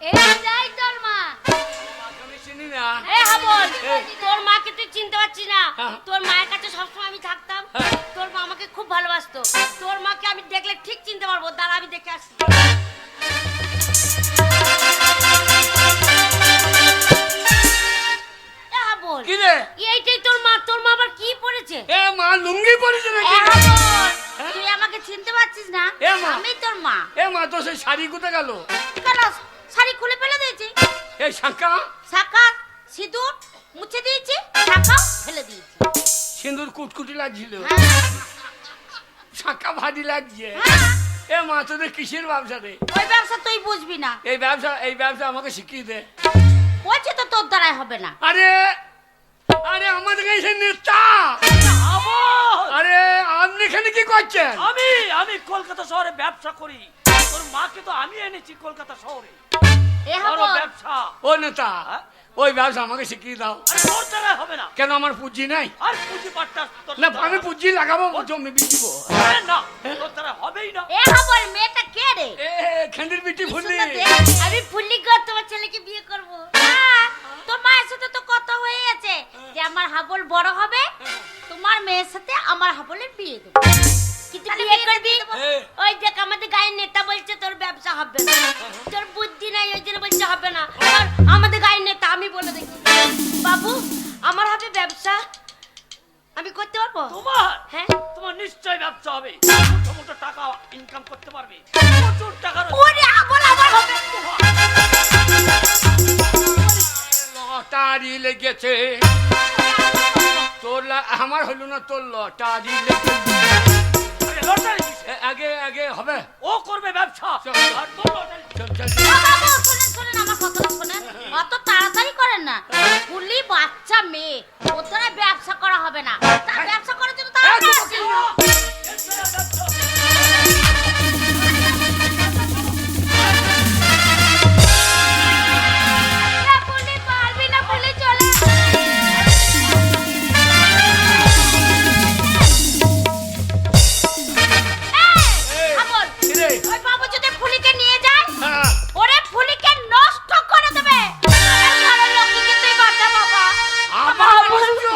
এইটাই তোর মা। আমি চিনি না। এ হাবল, তোর মাকে তুই চিনতে পারছিস না। হ্যাঁ। তোর মায়ের কাছে সবসময় আমি থাকতাম। হ্যাঁ। তোর মা আমাকে খুব ভালোবাসতো। তোর মাকে আমি দেখলে ঠিক চিনতে পারবো, দাঁড়া আমি দেখে আসছি। এ হাবল, কি রে? এইটাই তোর মা। তোর মা আবার কি পড়েছে? এ মা লুঙ্গি পরেছে এ নাকি? হাবল, তুই আমাকে চিনতে পারছিস না? এ মা। আমি তোর মা। এ মা তো সেই শাড়ি কোথায় গেল? কেন শাড়ি খুলে ফেলে দিয়েছি? এই শাঁকা শাঁখা সিঁদুর মুছে দিয়েছি, শাঁখাও ফেলে দিয়েছি। সিঁদুর কুটকুটি লাগছিল। হ্যাঁ। শাঁকা ভারী লাগছে। এ মা তোদের কিসের ব্যবসা রে? ওই ব্যবসা তুই বুঝবি না। এই ব্যবসা আমাকে শিখিয়ে দে। বলছি তো তোর দ্বারাই হবে না। আরে আরে আমাদের কাছে নেতা। আরে আপনি এখানে কি করছেন? আমি কলকাতা শহরে ব্যবসা করি। তোর মাকে তো আমি এনেছি কলকাতা শহরে। এ বড় হাবল, ব্যবসা। ও নেতা, ওই ব্যবসা আমাকে শিখিয়ে দাও। আরে তোর দ্বারা হবে না। কেন আমার পুঁজি নাই? আর পুঁজি পাট্টা তোর না দ্বারা- আমি পুঁজি লাগাবো, জমি বিকিব। আরে না, তোর দ্বারা হবেই না। এ হাবল, মেয়েটা কে রে? এ খেন্দির বিটি কি ফুললি। সুন্দর দেখতে। আমি ফুললি গো, তোমার ছেলেকে বিয়ে করব। হ্যাঁ, তোর মায়ের সাথে তো কথা হয়ে গেছে যে আমার হাবল বড় হবে, তোমার মেয়ের সাথে আমার হাবলের বিয়ে দেবো। কিন্তু বিয়ে করবি ওই দেখ আমাদের গায়ের নেতা বলছে তোর ব্যবসা হবে না, তোর বুদ্ধি নাই ওই জন্য বলছে হবে না। আর আমাদের গায়ের নেতা আমি বলে দেখি, বাবু আমার হবে ব্যবসা, আমি করতে পারবো? হ্যাঁ, তোমার নিশ্চয় ব্যবসা হবে। মোটা মোটা টাকা ইনকাম করতে পারবে, প্রচুর টাকা রয়েছে। ওরে হাবল আমার হবে। লটারি লেগেছে তোর, আমার হলো না, তোর লটারি লেগেছে। আরে লটারি কিসে? আগে হবে। ও করবে ব্যবসা। চল, আর তোর লটারি। চল চল ও বাবু, শোনেন শোনেন আমার কথাটা শোনেন, অত তাড়াতাড়ি করেন না। ফুলি বাচ্চা মেয়ে, ওর দ্বারা ব্যবসা করা হবে না। তার ব্যবসা করার জন্য তাড়াতাড়ি আসি। না, ফুলি পারবি না, ফুলি চলে আয়। এই, আমল, কিরে? ওই বাবু যদি ফুলিকে নিয়ে যায়, হ্যাঁ, ওরে ফুলিকে নষ্ট করে দেবে। ঘরের লক্ষ্মীকে তুই বাঁচা বাবা। আবার বলছো?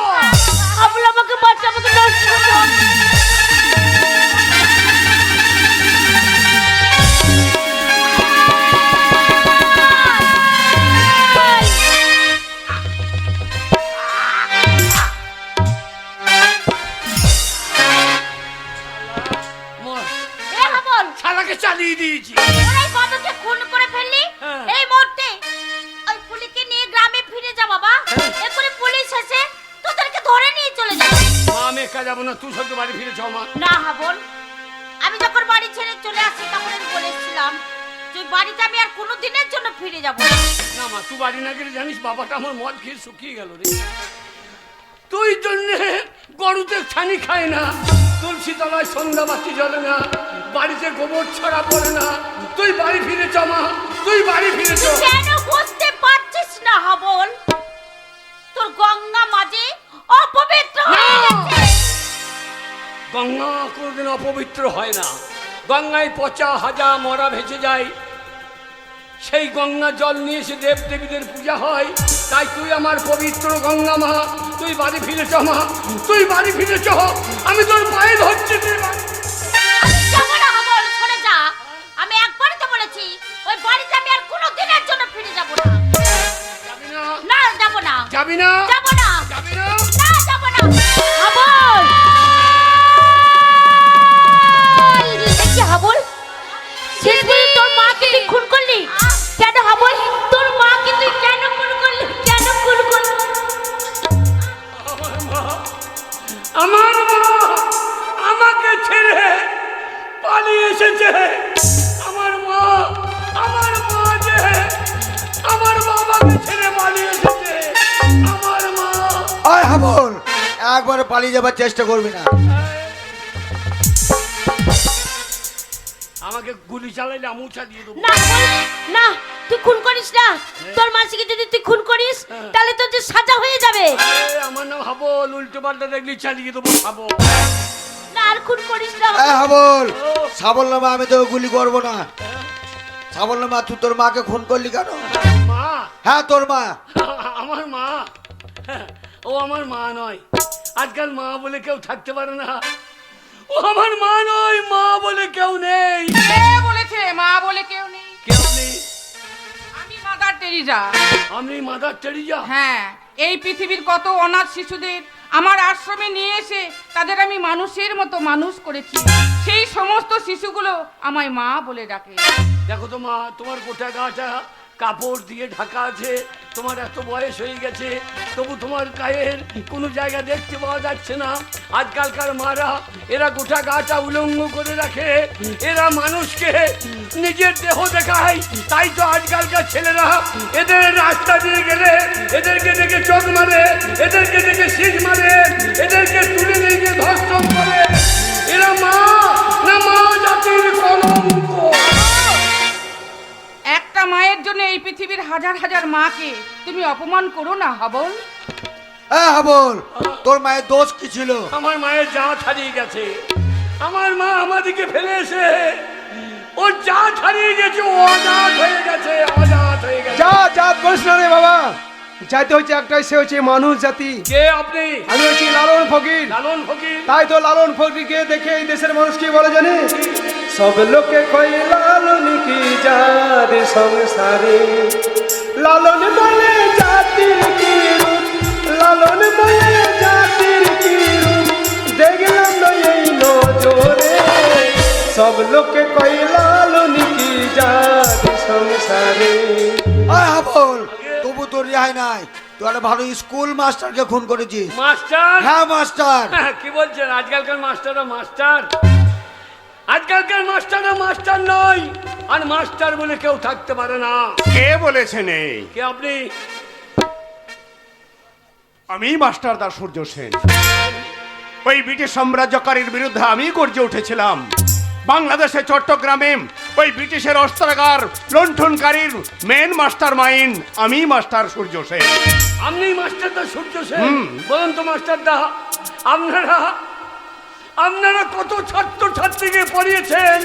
আবুল আমাকে বাঁচা, আমাকে নষ্ট করে দেবে। মর। এ হাবল, শালাকে চালিয়ে দিয়েছি। ওরে এই বাবুকে খুন করে ফেললি। হ্যাঁ। এই মুহূর্তে ওই ফুলিকে নিয়ে গ্রামে ফিরে যা বাবা। এক্ষুনি পুলিশ এসে তোদেরকে ধরে নিয়ে চলে যাবে। মা আমি একা যাবো না, তুই সদ্য বাড়ি ফিরেছ মা। না হাবল, আমি যখন বাড়ি ছেড়ে চলে আসি তখন আমি বলেছিলাম তুই বাড়িতে আমি আর কোনো দিনের জন্য ফিরে যাব না। না মা, তুই বাড়ি না গেলে জানিস বাবাটা আমার মদ খেয়ে শুকিয়ে গেল রে। তুই জন্য গরুতে ছানি খায় না, তুলসী তলায় সন্ধ্যা বাতি জ্বলে না, বাড়িতে গোবর ছড়া পড়ে না। তুই বাড়ি ফিরে চ মা, তুই বাড়ি ফিরে চ। তুই কেন বুঝতে পারছিস না হাবল? তোর গঙ্গা মাঝে অপবিত্র হয়ে গেছে। গঙ্গা কোনোদিন অপবিত্র হয় না। গঙ্গায় পচা হাজা মরা ভেসে যায়, সেই গঙ্গা জল নিয়ে এসে দেব দেবীদের পূজা হয়। তাই তুই আমার পবিত্র গঙ্গা মা, তুই বাড়ি ফিরে চ মা, তুই বাড়ি ফিরে চ। আমি তোর পায়ে ধরছি, তুই বাড়ি। আমি যাব না হাবল, সরে যা। আমি একবারই তো বলেছি ওই বাড়িতে আমি আর কোনো দিনের জন্য ফিরে যাব না। যাবি না? না, যাব না, যাবি না? যাব না, যাবি না? না, যাব না। হাবল, দেখি হাবল, শেষ পর্যন্ত তোর মাকে তুই খুন করলি কেন হাবল? তোর মাকে তুই কেন খুন করলি? কেন খুন করলি? আমার মা আমাকে ছেড়ে পালিয়ে এসেছে। আমার মা যে আমার বাবাকে ছেড়ে পালিয়ে এসেছে। আমার মা। আয় হাবল, একবার পালিয়ে যাবার চেষ্টা করবি না। আমাকে গুলি চালাইলে আমুচা দিয়ে দেবো। না বল, না তুই খুন করিস না। তোর মাসিকে যদি তুই খুন করিস তাহলে তোর যে সাজা হয়ে যাবে। আরে, আমার নাম হাবল, উল্টো পাল্টা দেখলি চালিয়ে দেবো খাবো। না আর খুন করিস না। আয় হাবল, সাবল নামা আমি তো গুলি করবো না। সাবল নামা তুই তোর মাকে খুন করলি কেন? মা, হ্যাঁ তোর মা। আমার মা। ও আমার মা নয়। আজকাল মা বলে কেউ থাকতে পারে না। ও আমার মা নয়, মা বলে কেউ নেই। কে বলেছে মা বলে কেউ নেই? কেউ নেই। আমি মাদার টেরিজা। আমি মাদার টেরিজা। হ্যাঁ, এই পৃথিবীর কত অনাথ শিশুদের আমার আশ্রমে নিয়ে এসে তাদের আমি মানুষের মতো মানুষ করেছি। সেই সমস্ত শিশুগুলো আমায় মা বলে ডাকে। দেখো তো মা, তোমার গোটা গাটা কাপড় দিয়ে ঢাকা আছে, তোমার এত বয়স হয়ে গেছে, তবু তোমার গায়ের কোনো জায়গা দেখতে পাওয়া যাচ্ছে না। আজকালকার মারা এরা গোটা গাটা উলঙ্গ করে রাখে, এরা মানুষকে নিজের দেহ দেখায়। তাই তো আজকালকার ছেলেরা এদের রাস্তা দিয়ে গেলে এদেরকে দেখে চোখ মারে, এদেরকে দেখে শিখ মারে, এদেরকে তুলে নিয়ে গিয়ে ধর্ষণ করে। এরা মা না মা জাতির কলঙ্ক। একটা মায়ের জন্য এই পৃথিবীর হাজার হাজার মাকে তুমি অপমান করো না হাবল। হ্যাঁ হাবল, তোর মায়ের দোষ কি ছিল? আমার মায়ের জাত হারিয়ে গেছে। আমার মা আমাদেরকে ফেলে এসে ওর জাত হারিয়ে গেছে, ও অজাত হয়ে গেছে, অজাত হয়ে গেছে। জাত বলিস না রে বাবা, চাইতে হচ্ছে একটাই, সে হচ্ছে মানুষ জাতি। কে আপনি? আমি হচ্ছি লালন ফকির। লালন ফকির? তাই তো লালন ফকিরকে দেখে এই দেশের মানুষ কি বলে জানি? সব লোকে কই লালন কি জাত সংসারে, লালন বলে জাতির কি রূপ, লালন বলে জাতির কি রূপ, দেখলাম না এই নজরে। সব লোকে কই লালন কি জাত সংসারে। আয় হাবল, তবু তোর রেহাই নাই। তুই একটা ভালো স্কুল মাস্টারকে খুন করেছিস। মাস্টার? হ্যাঁ মাস্টার। কি বলছেন? আজকালকার মাস্টাররা মাস্টার? আজকালকার মাস্টাররা মাস্টার নয়, আর মাস্টার বলে কেউ থাকতে পারে না। কে বলেছেন এই? কে আপনি? আমি মাস্টার দা সূর্য সেন। ওই ব্রিটিশ সাম্রাজ্যকারীর বিরুদ্ধে আমি গর্জে উঠেছিলাম। বাংলাদেশে চট্টগ্রামে ওই ব্রিটিশের অস্ত্রাগার লুণ্ঠনকারীর মেন মাস্টার মাইন্ড আমি মাস্টার সূর্য সেন। আপনি মাস্টার দা সূর্য সেন? বলুন তো মাস্টার দা, আপনারা কত ছাত্র ছাত্রীকে পড়িয়েছেন?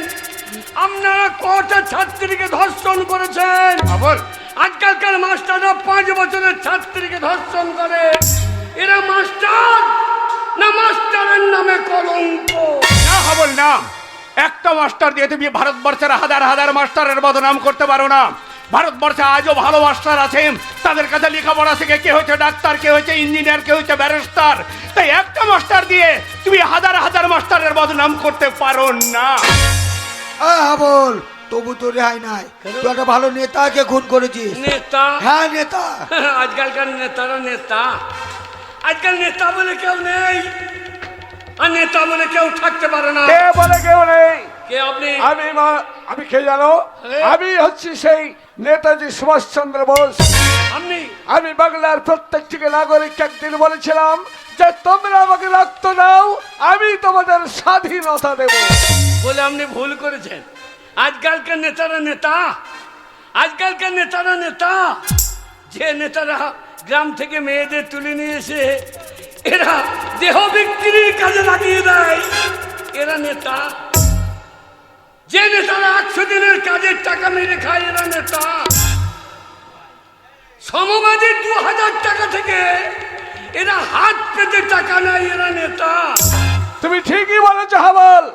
আপনারা কত ছাত্রীকে ধর্ষণ করেছেন? আবার আজকালকার মাস্টাররা 5 বছরের ছাত্রীকে ধর্ষণ করে। এরা মাস্টার না মাস্টারের নামে কলঙ্ক? না হবল না, একটা মাস্টার দিয়ে তুমি ভারতবর্ষের হাজার হাজার মাস্টারের বদনাম করতে পারো না। ভারতবর্ষে আজও ভালো মাস্টার আছেন, তাদের কাছে লেখাপড়া শিখে কে হয়েছে ডাক্তার, কে হয়েছে ইঞ্জিনিয়ার, কে হয়েছে ব্যারিস্টার। তাই একটা মাস্টার দিয়ে তুমি হাজার হাজার মাস্টারের বদনাম করতে পারো না। আয় হাবল, তবু তোর রেহাই নাই। তুই একটা ভালো নেতাকে খুন করেছিস। নেতা? হ্যাঁ নেতা। আজকালকার নেতারা নেতা? আজকাল নেতা বলে কেউ নেই, আর নেতা বলে কেউ থাকতে পারে না। কে বলে কেউ নেই? কে আপনি? আমি কে জানো? আমি হচ্ছি সেই নেতাজি সুভাষচন্দ্র বোস। আপনি? আমি বাংলার প্রত্যেকটিকে নাগরিককে একদিন বলেছিলাম যে তোমরা আমাকে রক্ত দাও, আমি তোমাদের স্বাধীনতা দেব। বলে আপনি ভুল করেছেন। আজকালকার নেতারা নেতা? আজকালকার নেতারা নেতা? যে নেতারা গ্রাম থেকে মেয়েদের তুলে নিয়ে এসে এরা দেহ বিক্রির কাজে লাগিয়ে দেয়, এরা নেতা? যে নেতারা 100 দিনের কাজের টাকা মেরে খায়, এরা নেতা? সমবাদী 2000 টাকা থেকে এরা হাত পেতে টাকা নেয়, এরা নেতা? তুমি ঠিকই বলেছো হাবল।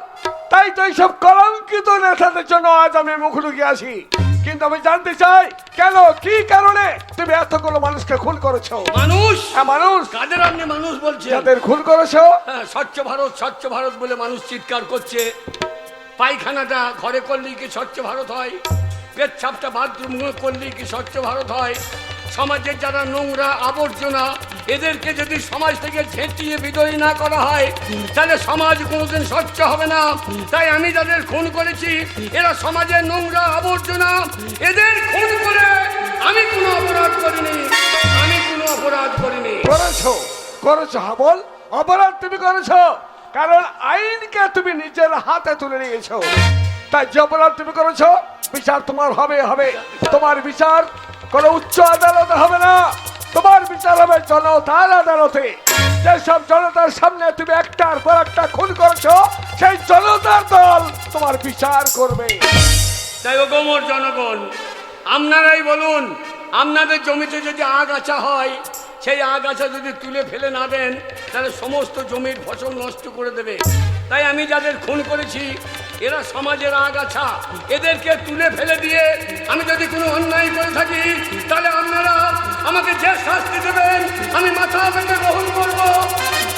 তাই তো এইসব কলঙ্কিত নেতাদের জন্য আজ আমি মুখ লুকিয়ে আসি। কিন্তু আমি জানতে চাই, কেন, কি কারণে তুমি এতগুলো মানুষকে খুন করেছো? মানুষ? হ্যাঁ মানুষ। কাদের আপনি মানুষ বলছেন? যাদের খুন করেছো। হ্যাঁ, স্বচ্ছ ভারত স্বচ্ছ ভারত বলে মানুষ চিৎকার করছে। পায়খানাটা ঘরে করলেই কি স্বচ্ছ ভারত হয়? পেচ্ছাপটা বাথরুম করলেই কি স্বচ্ছ ভারত হয়? সমাজের যারা নোংরা আবর্জনা, এদেরকে যদি সমাজ থেকে ঝেঁটিয়ে বিদায় না করা হয়, তাহলে সমাজ কোনোদিন স্বচ্ছ হবে না। তাই আমি যাদের খুন করেছি, এরা সমাজের নোংরা আবর্জনা। এদের খুন করে আমি কোনো অপরাধ করিনি, আমি কোনো অপরাধ করিনি। করেছো হাবল, অপরাধ তুমি করেছো, কারণ আইনকে তুমি নিজের হাতে তুলে নিয়েছো। তাই যে অপরাধ তুমি করেছো, বিচার তোমার হবে। তোমার বিচার কোনো উচ্চ আদালতে হবে না, তোমার বিচার হবে জনতার আদালতে। যেসব জনতার সামনে তুমি একটার পর একটা খুন করেছো, সেই জনতার দল তোমার বিচার করবে। তাই ও গোমর জনগণ, আপনারাই বলুন, আপনাদের জমিতে যদি আগাছা হয়, সেই আগাছা যদি তুলে ফেলে না দেন, তাহলে সমস্ত জমির ফসল নষ্ট করে দেবে। তাই আমি যাদের খুন করেছি, এরা সমাজের আগাছা, এদেরকে তুলে ফেলে দিয়ে আমি যদি কোনো অন্যায় করে থাকি, তাহলে আপনারা আমাকে যে শাস্তি দেবেন আমি মাথা পেতে গ্রহণ করব।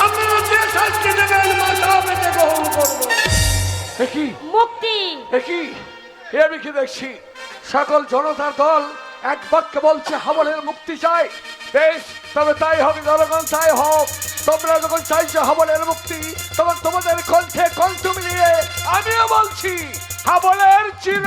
আপনারা যে শাস্তি দেবেন মাথা পেতে গ্রহণ করব। একই মুক্তি। আমি কি দেখছি, সকল জনতার দল এক বাক্যে বলছে হাবলের মুক্তি চাই। বেশ, তবে তাই হোক জনগণ, তাই হোক। তোমরা যখন চাইছো হাবলের মুক্তি, তখন তোমাদের কণ্ঠে কণ্ঠ মিলিয়ে আমিও বলছি হাবলের চির